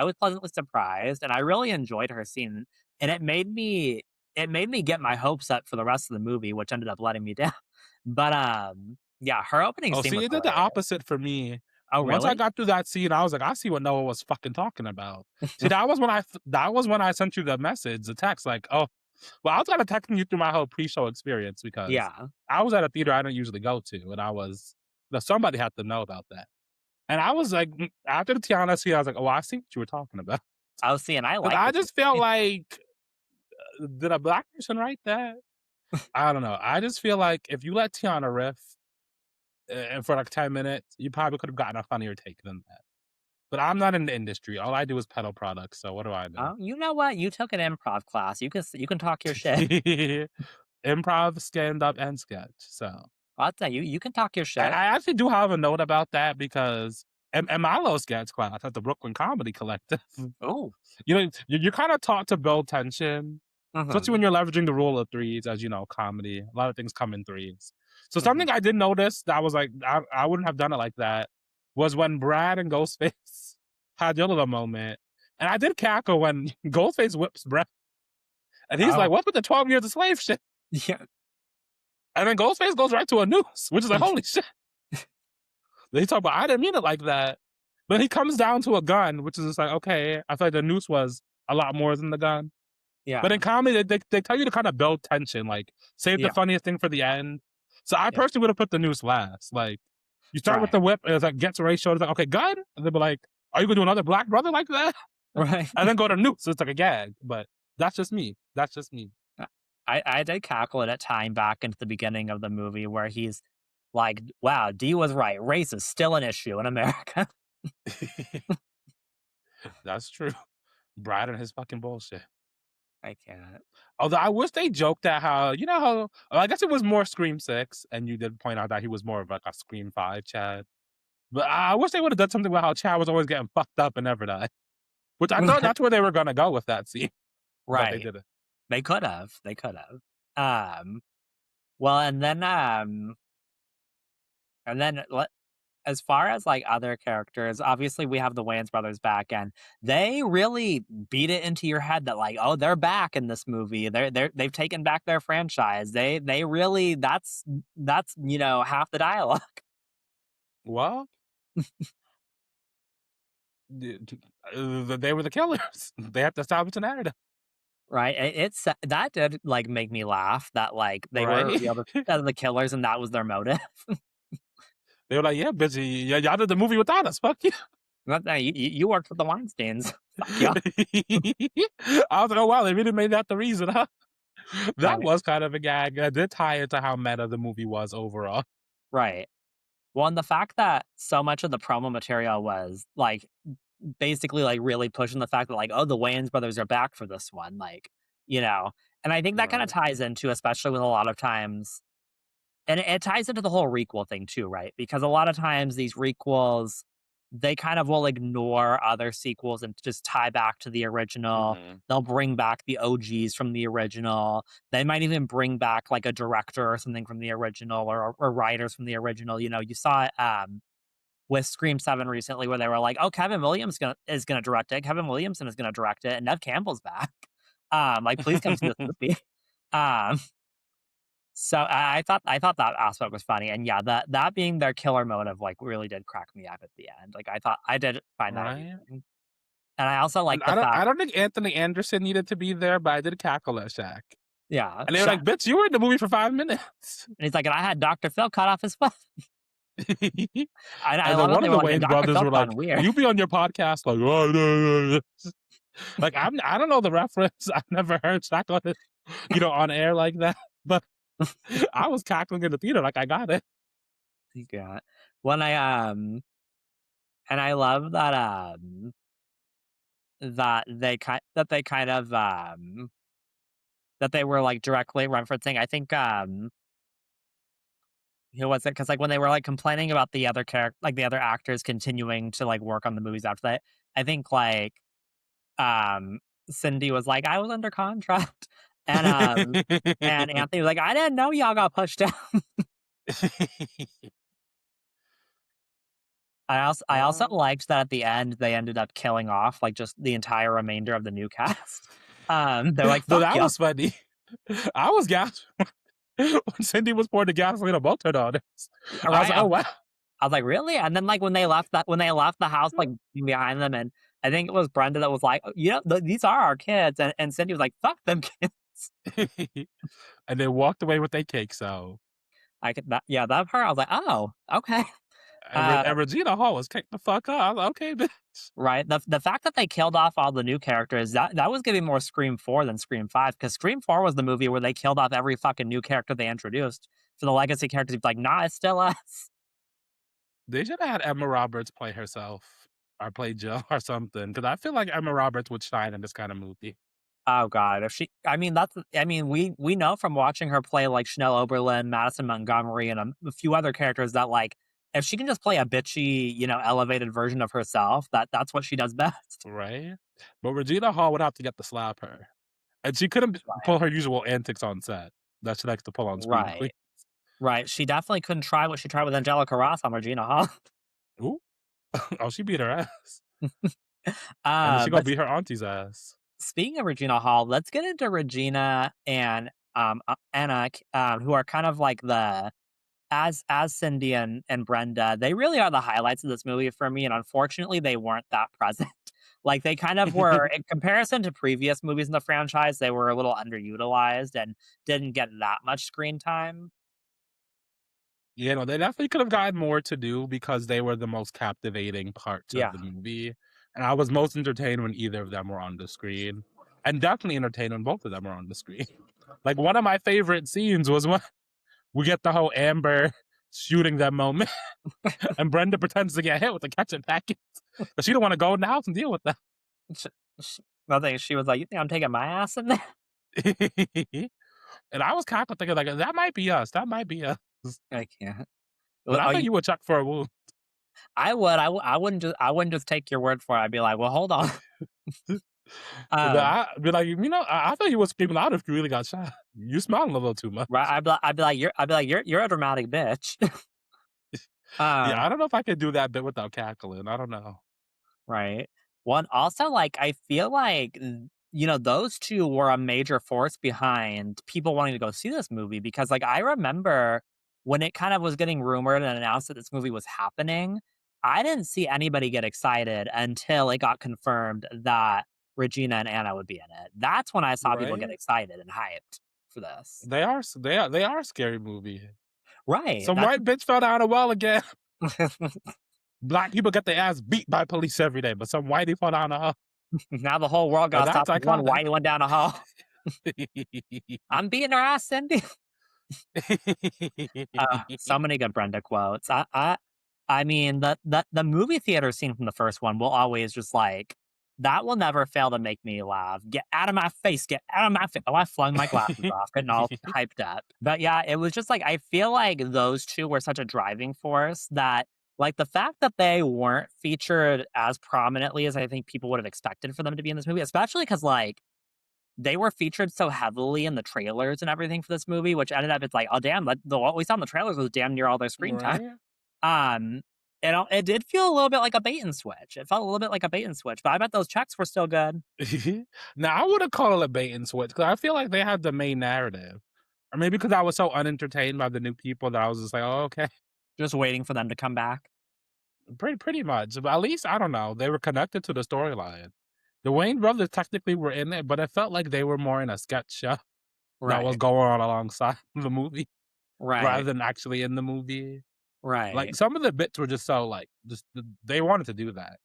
was pleasantly surprised, and I really enjoyed her scene, and it made me get my hopes up for the rest of the movie, which ended up letting me down. But, yeah, her opening
Oh,
scene
see,
was
it did the
hilarious.
opposite for me.
Oh,
Once I
really?
got through that scene, I was like, "I see what Noah was fucking talking about." See, that was when I sent you the message, the text, like, "Oh." Well, I was kinda texting you through my whole pre-show experience because
Yeah.
I was at a theater I don't usually go to, and somebody had to know about that. And I was like, after the Tiana scene, I was like, "Oh, I see what you were talking about."
Oh, see, and I
'Cause
like
I
what you
just felt like, did a black person write that? I don't know. I just feel like if you let Tiana riff, for like 10 minutes, you probably could have gotten a funnier take than that. But I'm not in the industry. All I do is peddle products, so what do I know?
Oh, you know what? You took an improv class. You can talk your shit.
Improv, stand up, and sketch. So
I'll tell you, you can talk your
I,
shit.
I actually do have a note about that because in my little sketch class at the Brooklyn Comedy Collective,
Oh,
you're kind of taught to build tension, especially
mhm,
when you're leveraging the rule of threes, as you know, comedy. A lot of things come in threes. So
mhm.
something I did notice that was like I wouldn't have done it like that was when Brad and Ghostface had their little moment, and I did cackle when Ghostface whips Brad, and he's like,
Oh,
"What's with the 12 years of slave shit?"
yeah,
And then Ghostface goes right to a noose, which is like, "Holy shit!" They talk about I didn't mean it like that, but he comes down to a gun, which is just like, okay, I feel like the noose was a lot more than the gun. But in
yeah,
comedy, they tell you to kind of build tension, like save the
yeah,
funniest thing for the end. So I
yeah,
personally would have put the noose last. Like you start with
right,
the whip, and it's like gets ratio. It's like okay, gun, and they'll be like, "Are you gonna do another black brother like that?"
right.
And then go to noose. So it's like a gag. But that's just me. That's just me.
Uh, I did cackle at a time back into the beginning of the movie where he's like, "Wow, Dee was right. Race is still an issue in America."
That's true. Brad and his fucking bullshit.
I can't.
Although I wish they joked at how how I guess it was more Scream 6, and you did point out that he was more of like a Scream 5 Chad. But I wish they would have done something about how Chad was always getting fucked up and never died. Which I thought that's where they were gonna go with that scene, but they
Right.
didn't.
They could have. They could have. Well, and then let as far as, like, other characters, obviously, we have the Wayans brothers back, and they really beat it into your head that, like, "Oh, they're back in this movie. They've taken back their franchise." They really half the dialogue,
Well, they were the killers. They had to establish a narrative,
right? That did, like, make me laugh that, like, they were,
right?
the killers and that was their motive.
They were like, "Yeah, bitch, y'all did the movie without us. Fuck you."
But, you worked with the Weinsteins. Fuck you.
I was like, "Oh, wow, they really made that the reason, huh?" That
Right,
was kind of a gag. It did tie into how meta the movie was overall.
right. Well, and the fact that so much of the promo material was, like, basically, like, really pushing the fact that, like, "Oh, the Wayans brothers are back for this one," like, you know? And I think that kinda
Right.
ties into, especially with a lot of times, and it ties into the whole requel thing too, right? Because a lot of times these requels, they kind of will ignore other sequels and just tie back to the original.
Mhm.
They'll bring back the OGs from the original. They might even bring back like a director or something from the original or writers from the original. You saw it with Scream 7 recently where they were like, "Oh, Kevin Williams is gonna direct it. Kevin Williamson is gonna direct it, and Nev Campbell's back. Like, please come see this movie." Um, so I thought that aspect was funny, and yeah, that being their killer motive, like, really did crack me up at the end. Like, I did find that
Right?
amusing, and I also
And
like the
I
fact,
don't think Anthony Anderson needed to be there, but I did cackle at Shaq.
yeah,
And they were like, "Bitch, you were in the movie for 5 minutes."
and he's like, "And I had Dr. Phil cut off his foot." I
And then
love it.
one
They
of
were
the
like, "And
Wayans
Dr.
brothers
Phil's
were like,
gone weird."
"You be on your podcast like, oh, no, no, no." Like I don't know the reference. I've never heard Shaq on it, on air like that. But I was cackling in the theater like I got it.
Yeah. When and I love that, that they kind of, that they were, like, directly referencing, I think, who was it? Because like, when they were, like, complaining about the other actors continuing to, like, work on the movies after that, I think, like, um, Cindy was like, "I was under contract," and, and Anthony was like, "I didn't know y'all got pushed out." I also
Well,
liked that at the end, they ended up killing off, like, just the entire remainder of the new cast. They're like,
though
"Fuck
that
y'all."
was funny. I was gasped when Cindy was pouring the gasoline on both her daughters. I was
Right?
like, "Oh wow."
I was like, "Really?" And then, like, when they left the house, like, behind them, and I think it was Brenda that was like, these are our kids," and Cindy was like, "Fuck them kids."
And they walked away with their cake. So
I could that yeah, that part, I was like, "Oh, okay." Uh,
And Regina Hall was kicked the fuck out. I was like, okay, bitch.
right, the fact that they killed off all the new characters, that was giving more Scream 4 than Scream 5, because Scream 4 was the movie where they killed off every fucking new character they introduced. For the legacy characters, it's like, "Nah, it's still us."
They should have had Emma Roberts play herself. or play Jill or something. Because I feel like Emma Roberts would shine in this kind of movie.
Oh god, if she I mean, we know from watching her play, like, Chanel Oberlin, Madison Montgomery, and a few other characters that, like, if she can just play a bitchy, elevated version of herself, that's what she does best.
Right? But Regina Hall would have to get to slap her, and she couldn't pull her usual antics on set that she likes to pull on screen,
Right, right. She definitely couldn't try what she tried with Angelica Ross on Regina Hall.
Ooh. Oh, she beat her ass, and then she gonna
But
beat her auntie's ass.
speaking of Regina Hall, let's get into Regina and, Anna, who are kind of like the as Cindy and Brenda, they really are the highlights of this movie for me, and unfortunately, they weren't that present. Like, they kind of were in comparison to previous movies in the franchise, they were a little underutilized and didn't get that much screen time.
You know, they definitely could have gotten more to do because they were the most captivating parts of
Yeah.
the movie, and I was most entertained when either of them were on the screen, and definitely entertained when both of them were on the screen. Like, one of my favorite scenes was when we get the whole Amber shooting them moment, and Brenda pretends to get hit with the ketchup packet, but she don't wanna go in the house and deal with that.
Sh Nothing, she was like, "You think I'm taking my ass in there?"
And I was kinda thinking like, "That might be us, that might be us."
I can't.
But
Well,
I
oh,
thought
you
you would check for a wound.
I wouldn't just take your word for it, I'd be like, "Well, hold on."
But
Um,
I be like, I thought you would scream louder if you really got shot. You smiling a little too much.
right, "You're a dramatic bitch."
Yeah,
Um
I don't know if I could do that bit without cackling, I don't know.
Right. One also, like, I feel like, those 2 were a major force behind people wanting to go see this movie because, like, I remember when it kind of was getting rumored and announced that this movie was happening, I didn't see anybody get excited until it got confirmed that Regina and Anna would be in it. That's when I saw people get
Right?
excited and hyped for this.
They are a scary movie.
Right,
Some
that's
white bitch fell down a well again. Black people get their ass beat by police every day, but some whitey fell down a hole,
now the whole world
and
gotta
that's
stop 'cause one
iconic.
whitey went down a hall. "I'm beating her ass, Cindy." So many good Brenda quotes. I mean, the movie theater scene from the first one will always just like that will never fail to make me laugh. "Get out of my face, get out of my face." Oh, I flung my glasses off, getting all hyped up. But yeah, it was just like I feel like those 2 were such a driving force that like the fact that they weren't featured as prominently as I think people would have expected for them to be in this movie, especially because like they were featured so heavily in the trailers and everything for this movie, which ended up it's like, "Oh, damn, what we saw in the trailers was damn near all their screen time."
Right?
Um, it did feel a little bit like a bait and switch. It felt a little bit like a bait and switch, but I bet those checks were still good.
Now, I wouldn't call it a bait and switch because I feel like they had the main narrative. Or maybe because I was so unentertained by the new people that I was just like, "Oh, okay."
Just waiting for them to come back.
Pretty much, but at least, I don't know, they were connected to the storyline. The Wayne brothers technically were in it, but it felt like they were more in a sketch show that was
Right.
going on alongside the movie rather
Right.
than actually in the movie. Like,
Right.
some of the bits were just so, like, just th they wanted to do that.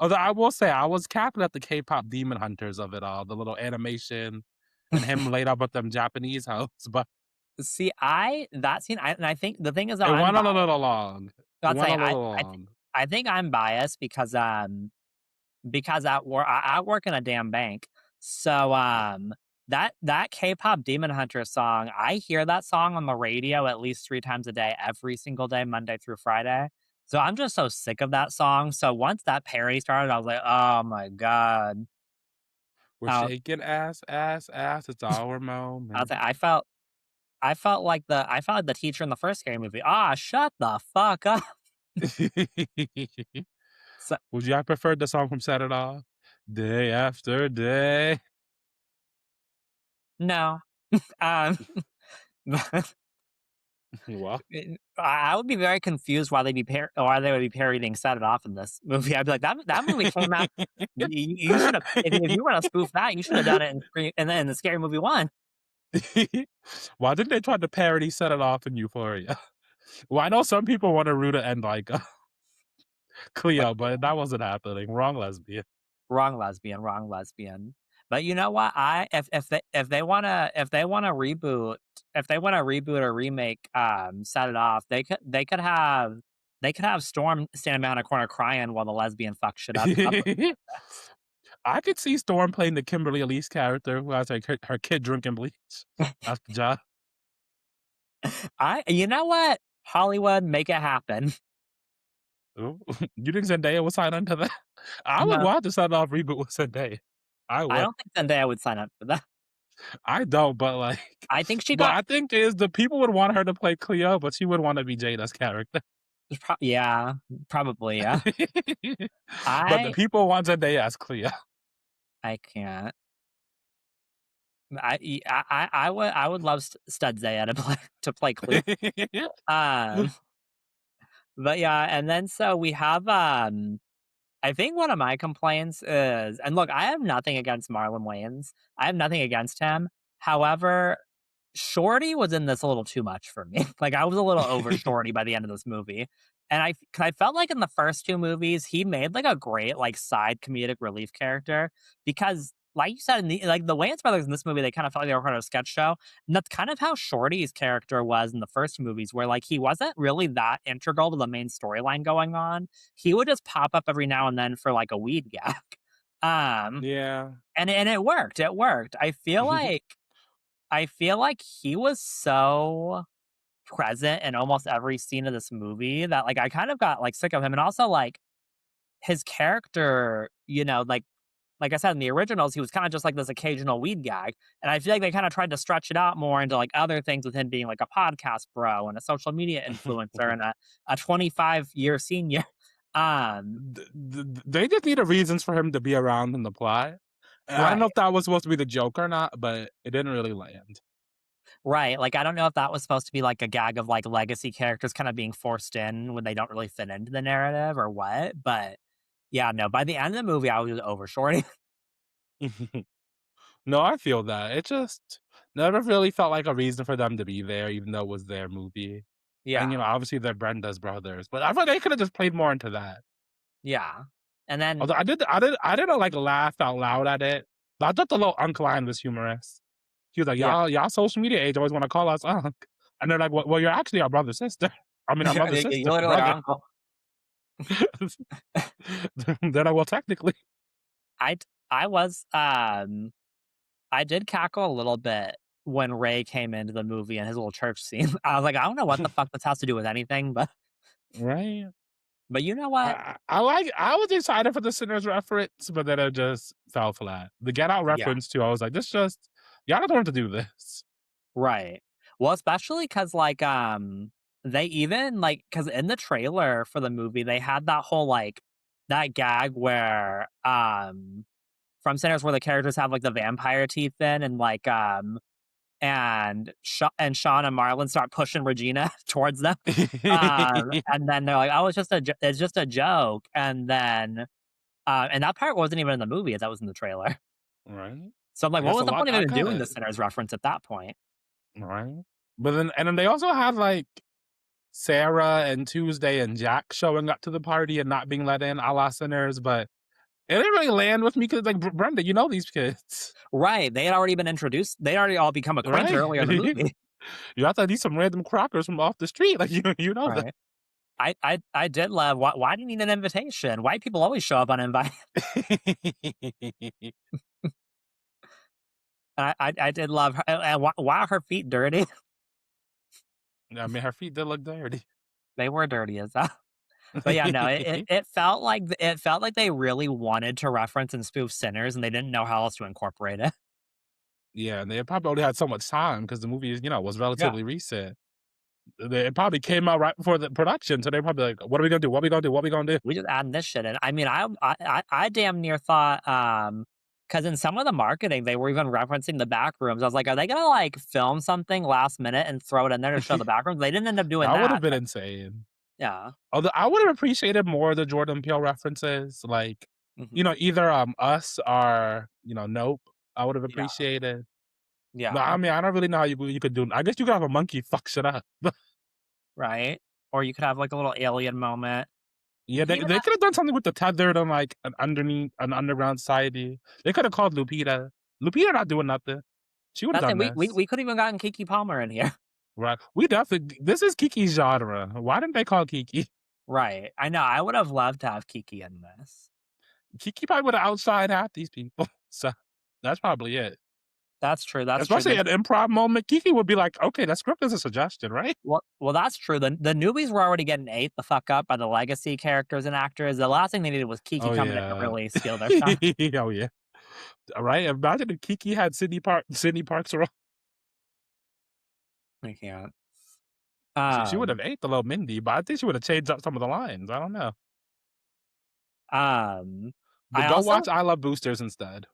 Although I will say I was capping at the K-pop demon hunters of it all, the little animation and him laid up with them Japanese hoes, but
See, I that scene, I think the thing is that
it
I'm
went a
biased.
little long. It
I'll
went
say
a little long.
I think I'm biased because I work in a damn bank. So, that K-pop Demon Hunter song, I hear that song on the radio at least 3 times a day, every single day, Monday through Friday. So I'm just so sick of that song. So once that parody started, I was like, "Oh my god."
We're
Uh,
shaking ass, ass, ass, it's our
I was
moment.
like, I felt like the teacher in the first scary movie. "Ah, shut the fuck up." So
Would you have preferred the song from Set It Off? Day after day.
no. Um,
What?
I would be very confused why they would be parodying "Set It Off" in this movie. I'd be like, "That movie came out. You should have if you were gonna spoof that, you should have done it in the Scary Movie 1."
Why didn't they try to parody Set It Off in Euphoria? Well, I know some people want to root it end like
But
Cleo, but that wasn't happening. Wrong lesbian.
wrong lesbian, wrong lesbian. But you know what? I if they wanna reboot or remake, Set It Off, they could have They could have Storm standing behind a corner crying while the lesbian fucks shit up. That's what next.
I could see Storm playing the Kimberly Elise character who has, like, her kid drinking bleach. That's the job.
You know what? Hollywood, make it happen.
Ooh, you think Zendaya would sign on to that? I would
No,
watch the Son of Reboot with Zendaya. I
I
would.
don't think Zendaya would sign up for that.
I don't, but, like
I think she
but
got
I think is the people would want her to play Cleo, but she would wanna be Jada's character.
yeah, probably, yeah.
But the
I
people want Zendaya as Cleo.
I can't. I would love Studsia to play Cleo. Um, but yeah, and then so we have, I think one of my complaints is, and look, I have nothing against Marlon Wayans. I have nothing against him. However, Shorty was in this a little too much for me. Like, I was a little over Shorty by the end of this movie. And 'cause I felt like in the first two movies, he made like a great like side comedic relief character because like you said, the Wayans brothers in this movie, they kind of felt like they were part of a sketch show. And that's kind of how Shorty's character was in the first movies, where like he wasn't really that integral to the main storyline going on. He would just pop up every now and then for like a weed gag. Um,
Yeah.
and it worked. It worked. I feel like he was so present in almost every scene of this movie that, like, I kind of got, like, sick of him, and also, like, his character, like I said, in the originals, he was kinda just, like, this occasional weed gag, and I feel like they kinda tried to stretch it out more into, like, other things with him being, like, a podcast bro and a social media influencer and a 25-year senior. Um,
They just needed reasons for him to be around in the plot. And I don't know
right.
if that was supposed to be the joke or not, but it didn't really land.
Right, like, I don't know if that was supposed to be, like, a gag of, like, legacy characters kinda being forced in when they don't really fit into the narrative or what, but, yeah, no, by the end of the movie, I was just over Shorty.
No, I feel that. It just never really felt like a reason for them to be there, even though it was their movie. And,
Yeah,
obviously they're Brenda's brothers, but I thought they coulda just played more into that.
yeah, and then
Although I didn't, like, laugh out loud at it, but I thought the little Unc line was humorous. He was like,
yeah.
Y'all social media age always wanna call us Unc." And they're like, well, you're actually our brother sister." I mean, our mother
You
sister,
literally our
brother."
uncle.
They're like, "Well, technically."
I was, I did cackle a little bit when Ray came into the movie and his little church scene. I was like, "I don't know what the fuck this has to do with anything, but
Right?
you know what?"
I was excited for the Sinners reference, but then it just fell flat. The Get Out
Yeah.
reference too, I was like, "This just y'all don't want to do this."
Right. Well, especially because like, they even, like, because in the trailer for the movie, they had that whole, like that gag where, from Sinners where the characters have, like, the vampire teeth in and, like, and Sean and Marlon start pushing Regina towards them, and then they're like, "Oh, it's just a joke," and that part wasn't even in the movie, that was in the trailer.
Right?
So I'm like,
I
what
guess
was
a
the
lot
point of
got
even doing the
cut.
Sinners reference at that point?
Right? But then they also had, like, Sarah and Tuesday and Jack showing up to the party and not being let in, a la Sinners, but it didn't really land with me because, like, Brenda, you know these kids,
Right, they had already been introduced. They'd already all become acquainted
right?
earlier in the movie.
You have to need some random crackers from off the street, like, you know that.
Right. I did love why do you need an invitation? White people always show up uninvited. I did love her and why are her feet dirty?
I mean, her feet did look dirty.
They were dirty as hell. But yeah, no, it felt like they really wanted to reference and spoof Sinners, and they didn't know how else to incorporate it.
Yeah, and they probably only had so much time because the movie, was
Yeah.
relatively recent. It probably came out right before the production, so they're probably like, "What are we gonna do? What are we gonna do? What are we gonna do?"
We just adding this shit in. I mean, I damn near thought, because in some of the marketing, they were even referencing the back rooms. I was like, "Are they gonna, like, film something last minute and throw it in there to show the back rooms?" They didn't end up doing
That would have
that,
been
but
insane.
yeah.
Although I would have appreciated more of the Jordan Peele references, like,
Mhm.
either, Us or, Nope, I would have
Yeah,
appreciated. But, I
yeah,
mean, I don't really know how you could do I guess you could have a monkey fuck shit up.
right? Or you could have, like, a little alien moment. You
Yeah,
could
they
even
they
have
could have done something with the tethered on, like, an underground society. They could have called Lupita. Lupita not doing nothing. She would have
nothing.
done
We we
this.
we could even gotten Kiki Palmer in here.
Right. We definitely this is Kiki's genre. Why didn't they call Kiki?
Right. I know, I would have loved to have Kiki in this.
Kiki probably would have outshined half these people. So that's probably it.
That's true, that's true.
Especially at an improv moment, Kiki would be like, "Okay, that script is a suggestion, right?"
Well, that's true. The newbies were already getting ate the fuck up by the legacy characters and actors. The last thing they needed was Kiki
Oh,
coming in to
yeah.
really steal their show.
Oh, yeah. Right? Imagine if Kiki had Sydney Parks role.
I can't.
She would
Um,
have ate the little Mindy, but I think she would have changed up some of the lines. I don't know.
um,
But
I
go
also
watch I Love Boosters instead.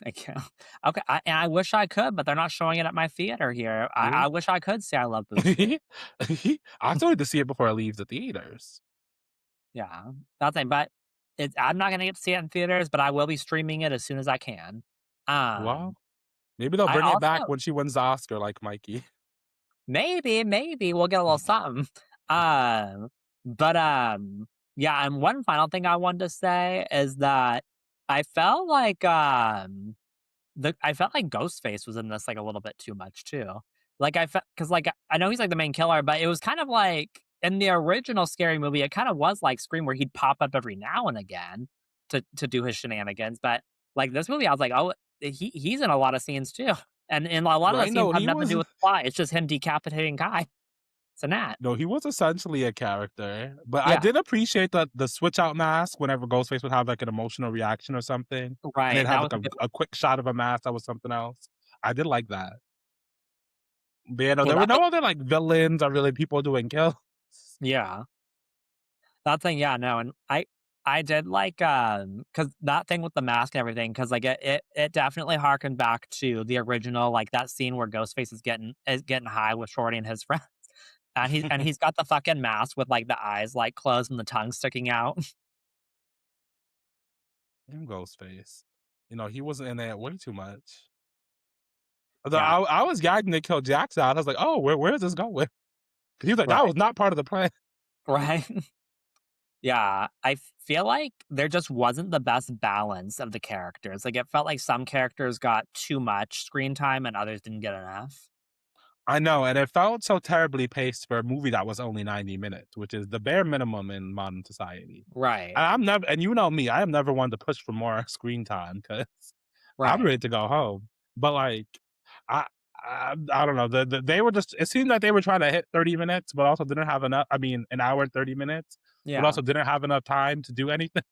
I can't. Okay, and I wish I could, but they're not showing it at my theater here. I
Ooh.
wish I could say I love Boosters.
I still need to see it before it leaves the theaters.
Yeah, nothing, but I'm not gonna get to see it in theaters, but I will be streaming it as soon as I can.
Well,
Um,
maybe they'll
I
bring it back
also
when she wins the Oscar like Mikey.
maybe we'll get a little something. Um, but yeah, and one final thing I wanted to say is that I felt like I felt like Ghostface was in this, like, a little bit too much too. Like, I felt because like, I know he's, like, the main killer, but it was kind of like in the original Scary Movie, it kind of was like Scream where he'd pop up every now and again to do his shenanigans, but, like, this movie, I was like, "Oh, he's in a lot of scenes too." And a lot of the
Right?
scenes
No,
have
he
nothing to do
was
with the plot, it's just him decapitating Guy. It's a gnat.
no, he was essentially a character. But I
Yeah,
did appreciate the switch out mask whenever Ghostface would have like an emotional reaction or something, and they'd
right, that
have
was
like
a good one.
a quick shot of a mask that was something else. I did like that. But yeah, no,
Yeah,
there were no other like villains or really people doing kills.
yeah. That thing, yeah, no, and I did like, cause that thing with the mask and everything, cause like, it definitely harkened back to the original, like, that scene where Ghostface is getting high with Shorty and his friends, and he's got the fucking mask with, like, the eyes, like, closed and the tongue sticking out.
And Ghostface. You know, he wasn't in there way too much. Although
Yeah,
I was gagging to kill Jax out. I was like, "Oh, where is this going?" 'Cause he was like, "That
right,
was not part of the plan."
right. Yeah, I feel like there just wasn't the best balance of the characters, like, it felt like some characters got too much screen time and others didn't get enough.
I know, and it felt so terribly paced for a movie that was only 90 minutes, which is the bare minimum in modern society.
Right,
And I'm never and you know me, I am never one to push for more screen time because I'm
right,
ready to go home. But, like, I I don't know, they were just it seemed like they were trying to hit 30 minutes, but also didn't have enough an hour and 30 minutes, but
yeah.
also didn't have enough time to do anything.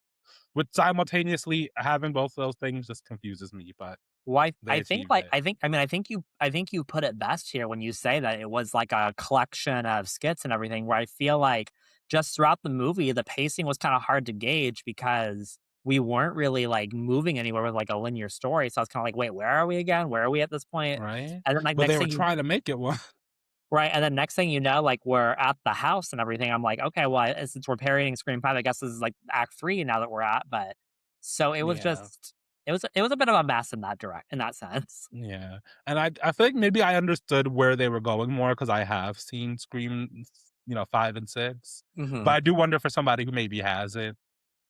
With simultaneously having both those things just confuses me, but
Well,
they achieved it.
I think you put it best here when you say that it was like a collection of skits and everything, where I feel like just throughout the movie, the pacing was kinda hard to gauge because we weren't really, like, moving anywhere with, like, a linear story, so I was kinda like, "Wait, where are we again? Where are we at this point?"
Right?
And then, like,
But
next
they were
thing you
trying to make it one.
right, and then next thing you know, like, we're at the house and everything, I'm like, "Okay, well, since we're parodying Scream 5, I guess this is, like, act 3 now that we're at," but so it was
Yeah,
just it was a bit of a mess in that sense.
yeah, and I think maybe I understood where they were going more because I have seen Scream, 5 and 6, but
Mhm.
I do wonder for somebody who maybe hasn't,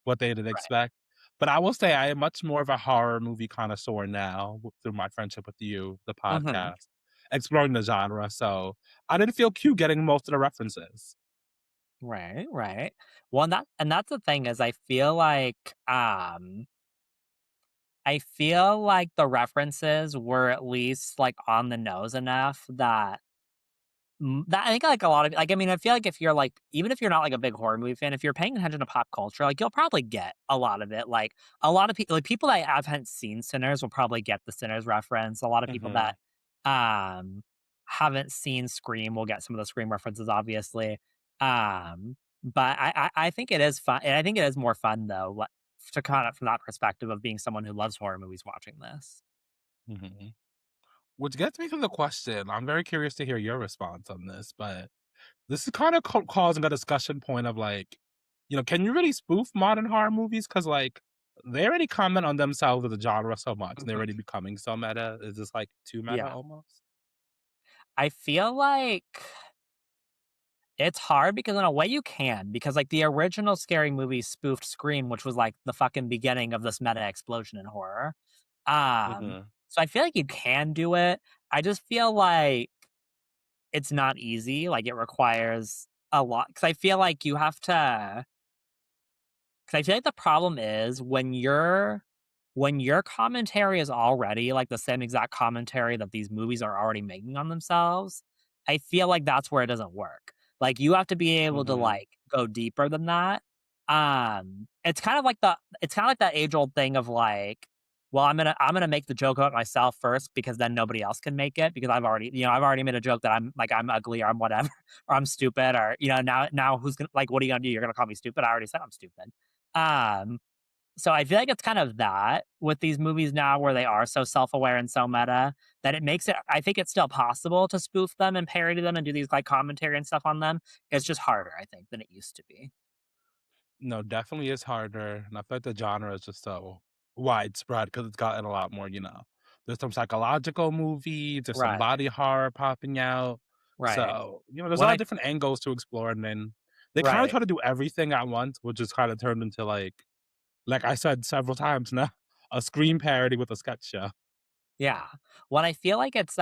what they did
Right.
expect. But I will say I am much more of a horror movie connoisseur now through my friendship with you, the
Mhm.
podcast, exploring the genre, so I didn't feel cute getting most of the references.
Right, right. Well, and that's the thing is I feel like the references were at least, like, on the nose enough that that I think, like, a lot of like, I mean, I feel like if you're, like even if you're not, like, a big horror movie fan, if you're paying attention to pop culture, like, you'll probably get a lot of it, like, a lot of people like, people that haven't seen Sinners will probably get the Sinners reference, a lot of people that,
Mhm,
um, haven't seen Scream will get some of the Scream references, obviously, but I think it is fun and I think it is more fun, though, to kind of from that perspective of being someone who loves horror movies watching this.
mhm. Which gets me to the question, I'm very curious to hear your response on this, but this is kinda causing a discussion point of, like, can you really spoof modern horror movies? Because like, they already comment on themselves as a genre so much, and they're
Mhm.
already becoming so meta. Is this, like, too meta
Yeah.
almost?
I feel like it's hard because in a way you can, because, like, the original Scary Movie spoofed Scream, which was, like, the fucking beginning of this meta explosion in horror.
Mhm.
So I feel like you can do it. I just feel like it's not easy, like, it requires a lot because I feel like you have to 'cause I feel like the problem is when your commentary is already like the same exact commentary that these movies are already making on themselves, I feel like that's where it doesn't work. Like, you have to be able to,
Mhm.
like, go deeper than that. It's kinda like that age-old thing of, like, well, I'm gonna make the joke about myself first because then nobody else can make it because I've already made a joke that I'm ugly or I'm whatever or I'm stupid or, now who's gonna like, what are you gonna do? You're gonna call me stupid? I already said I'm stupid. Um, so I feel like it's kind of that with these movies now where they are so self-aware and so meta that it makes it I think it's still possible to spoof them and parody them and do these like commentary and stuff on them. It's just harder, I think, than it used to be.
No, definitely is harder, and I feel like the genre is just so widespread because it's gotten a lot more, there's some psychological movies, there's some
Right.
body horror popping out.
Right.
So, there's a
When
lot of
I
different angles to explore, and then they kinda
right.
try to do everything at once, which is kinda turned into, like I said several times now, a Scream parody with a sketch show.
Yeah. When I feel like it's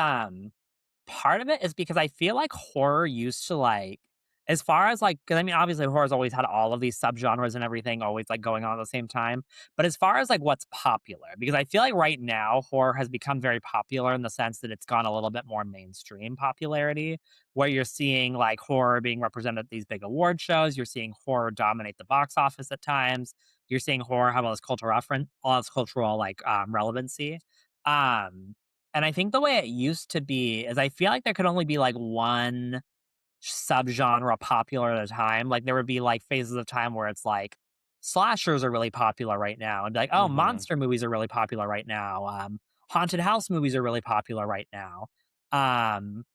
part of it is because I feel like horror used to, like as far as, like 'cause I mean, obviously, horror's always had all of these subgenres and everything always, like, going on at the same time, but as far as, like, what's popular because I feel like right now, horror has become very popular in the sense that it's gone a little bit more mainstream popularity, where you're seeing, like, horror being represented at these big award shows, you're seeing horror dominate the box office at times, you're seeing horror have all this cultural, like, relevancy, um and I think the way it used to be is I feel like there could only be like one subgenre popular at a time. Like there would be like phases of time where it's like slashers are really popular right now, and be like, oh,
Mhm,
monster movies are really popular right now. Haunted house movies are really popular right now. Um,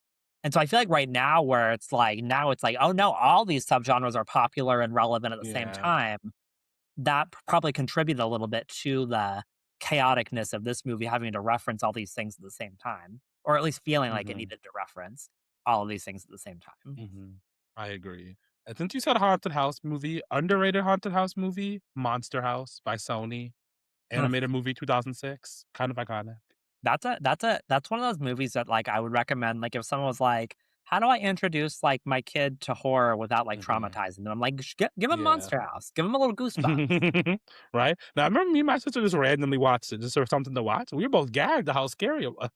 and so I feel like right now, where it's like now it's like, oh no, all these subgenres are popular and relevant at the same
yeah,
time that probably contributed a little bit to the chaoticness of this movie having to reference all these things at the same time, or at least feeling like it
mhm,
needed to reference all of these things at the same time.
mhm. I agree. And since you said haunted house movie, underrated haunted house movie, Monster House by Sony,
Mm.
animated movie 2006, kind of iconic.
That's one of those movies that like I would recommend. Like if someone was like, "How do I introduce like my kid to horror without like
Mhm,
traumatizing them?" I'm like, Give him
yeah.
Monster House, give him a little goosebumps."
Right? Now, I remember me and my sister just randomly watched it just for something to watch. We were both gagged at how scary it was.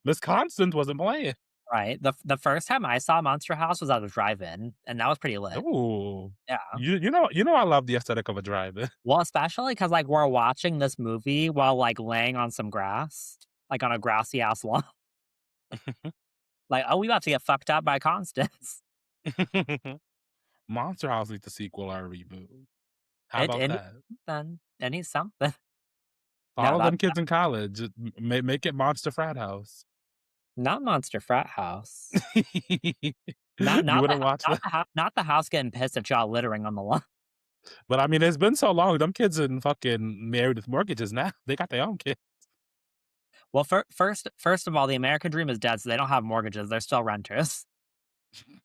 Miss Constance wasn't playing.
Right. The first time I saw Monster House was at a drive-in, and that was pretty lit.
Ooh.
Yeah.
You know I love the aesthetic of a drive-in.
Well, especially because like, we're watching this movie while, like, laying on some grass, like, on a grassy ass lawn. Like, "Oh, we about to get fucked up by Constance."
Monster House needs a sequel or a reboot. How
It
about
it needs
that?
something. It needs something. No,
Follow them kids in college, just make it Monster Frat House.
not Monster Frat House. Not
You
not the
wouldn't watch that?
not the house getting pissed at y'all littering on the lawn.
But, I mean, it's been so long, them kids in fucking Married with Mortgages now. They got their own kid.
Well, first of all, the American dream is dead, so they don't have mortgages, they're still renters.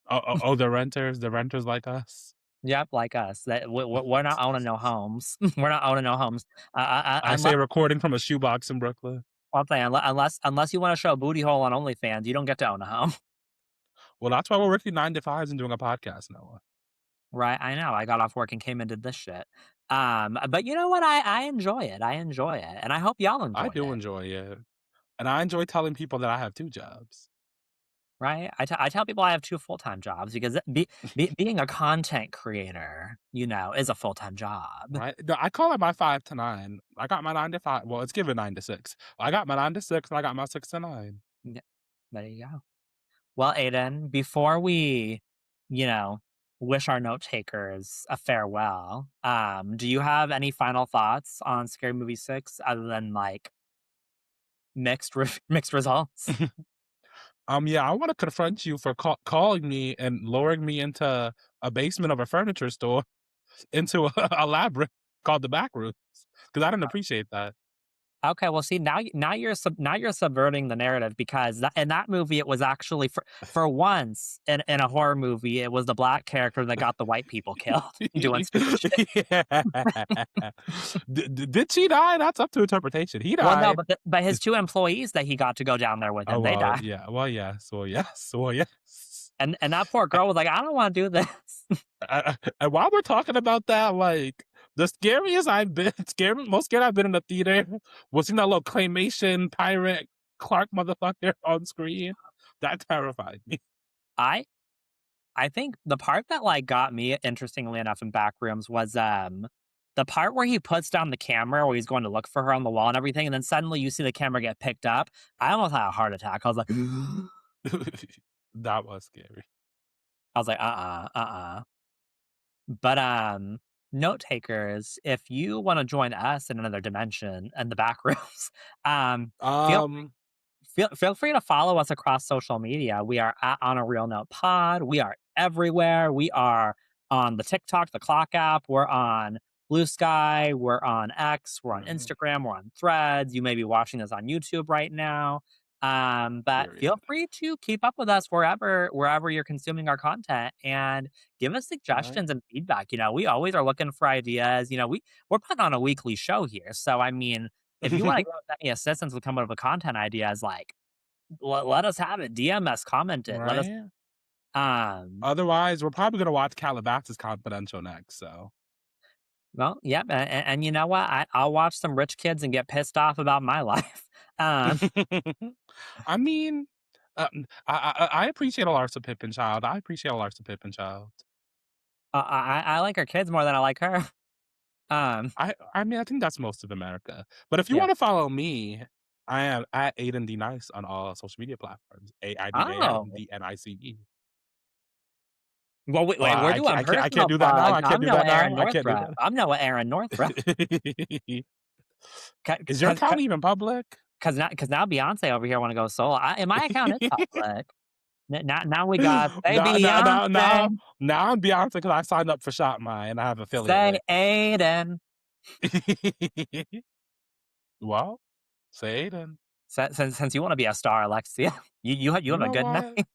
Oh, the renters like us?
Yep, like us. That we're not owning no homes. We're not owning no homes.
I say recording from a shoebox in Brooklyn.
I'll say unless you wanna show a booty hole on OnlyFans, you don't get to own a home.
Well, that's why we're working 9 to 5s and doing a podcast, Noah.
Right, I know, I got off work and came and did this shit. But you know what? I enjoy it, I enjoy it, and I hope y'all
I
enjoy
do
it,
enjoy it, and I enjoy telling people that I have 2 jobs,
right? I tell people I have 2 full-time jobs because being a content creator, is a full-time job.
right? No, I call it my 5 to 9. I got my 9 to 5, well, it's given 9 to 6. I got my 9 to 6, and I got my 6 to 9.
Yeah, there you go. Well, Aiden, before we, you know, wish our note takers a farewell, do you have any final thoughts on Scary Movie 6 other than, like, mixed results?
Yeah, I wanna confront you for calling me and lowering me into a basement of a furniture store into a labyrinth called the back rooms because I didn't appreciate that.
Okay, well, see, now you're subverting the narrative because in that movie, it was actually for once in a horror movie, it was the black character that got the white people killed doing stupid shit.
Yeah. Did she die? That's up to interpretation. He
Well, no,
died.
but his 2 employees that he got to go down there with
Oh,
him, they
well,
died.
yeah. Well, yes. Well, yes. Well, yes.
And that poor girl was like, "I don't wanna do this."
And while we're talking about that, like, the scariest I've been most scared I've been in the theater was seeing that little claymation pirate Clark motherfucker on screen. That terrified me.
I I think the part that, like, got me, interestingly enough, in Backrooms was, the part where he puts down the camera where he's going to look for her on the wall and everything, and then suddenly you see the camera get picked up. I almost had a heart attack. I was like,
That was scary.
I was like, "Uh-uh, uh-uh." But, note takers, if you wanna join us in another dimension in the Backrooms, feel
Um,
feel free to follow us across social media. We are at On a Real Note Pod. We are everywhere. We are on the TikTok, the Clock app. We're on Blue Sky. We're on X. We're on
mhm,
Instagram. We're on Threads. You may be watching this on YouTube right now. But
period.
feel free to keep up with us wherever you're consuming our content and give us
Right?
suggestions and feedback. We always are looking for ideas. We're putting on a weekly show here. So I mean, if you wanna give us any assistance with coming up with content ideas, like, let us have it. DM us, comment it. Let us
Right?
um,
Otherwise, we're probably gonna watch Calabasas Confidential next, so
well, yep, and you know what? I'll watch some rich kids and get pissed off about my life. Um,
I mean, I appreciate a Larsa Pippen child. I appreciate a Larsa Pippen child.
I like her kids more than I like her. Um,
I mean, I think that's most of America. But if you
yeah.
wanna follow me, I am at Aiden D Nice on all social media platforms.
Oh.
AIDANDNICE.
Well,
Oh,
wait, we're doing
I can't
personal
do that now?
plugs.
I can't
I'm
do
no
that now?
Aaron
I can't do
Northrup. I'm no Aaron Northrup.
that? Is your
Because
account even public?
now Beyonce over here wanna go solo. And my account is public. Now we got say
No, no, no,
Beyonce,
now I'm Beyonce because I signed up for Shop My and I have affiliate
say
links.
Aiden.
Well, say Aiden.
Since you wanna be a star, Alexia, you
You
have a
know
good
what?
night.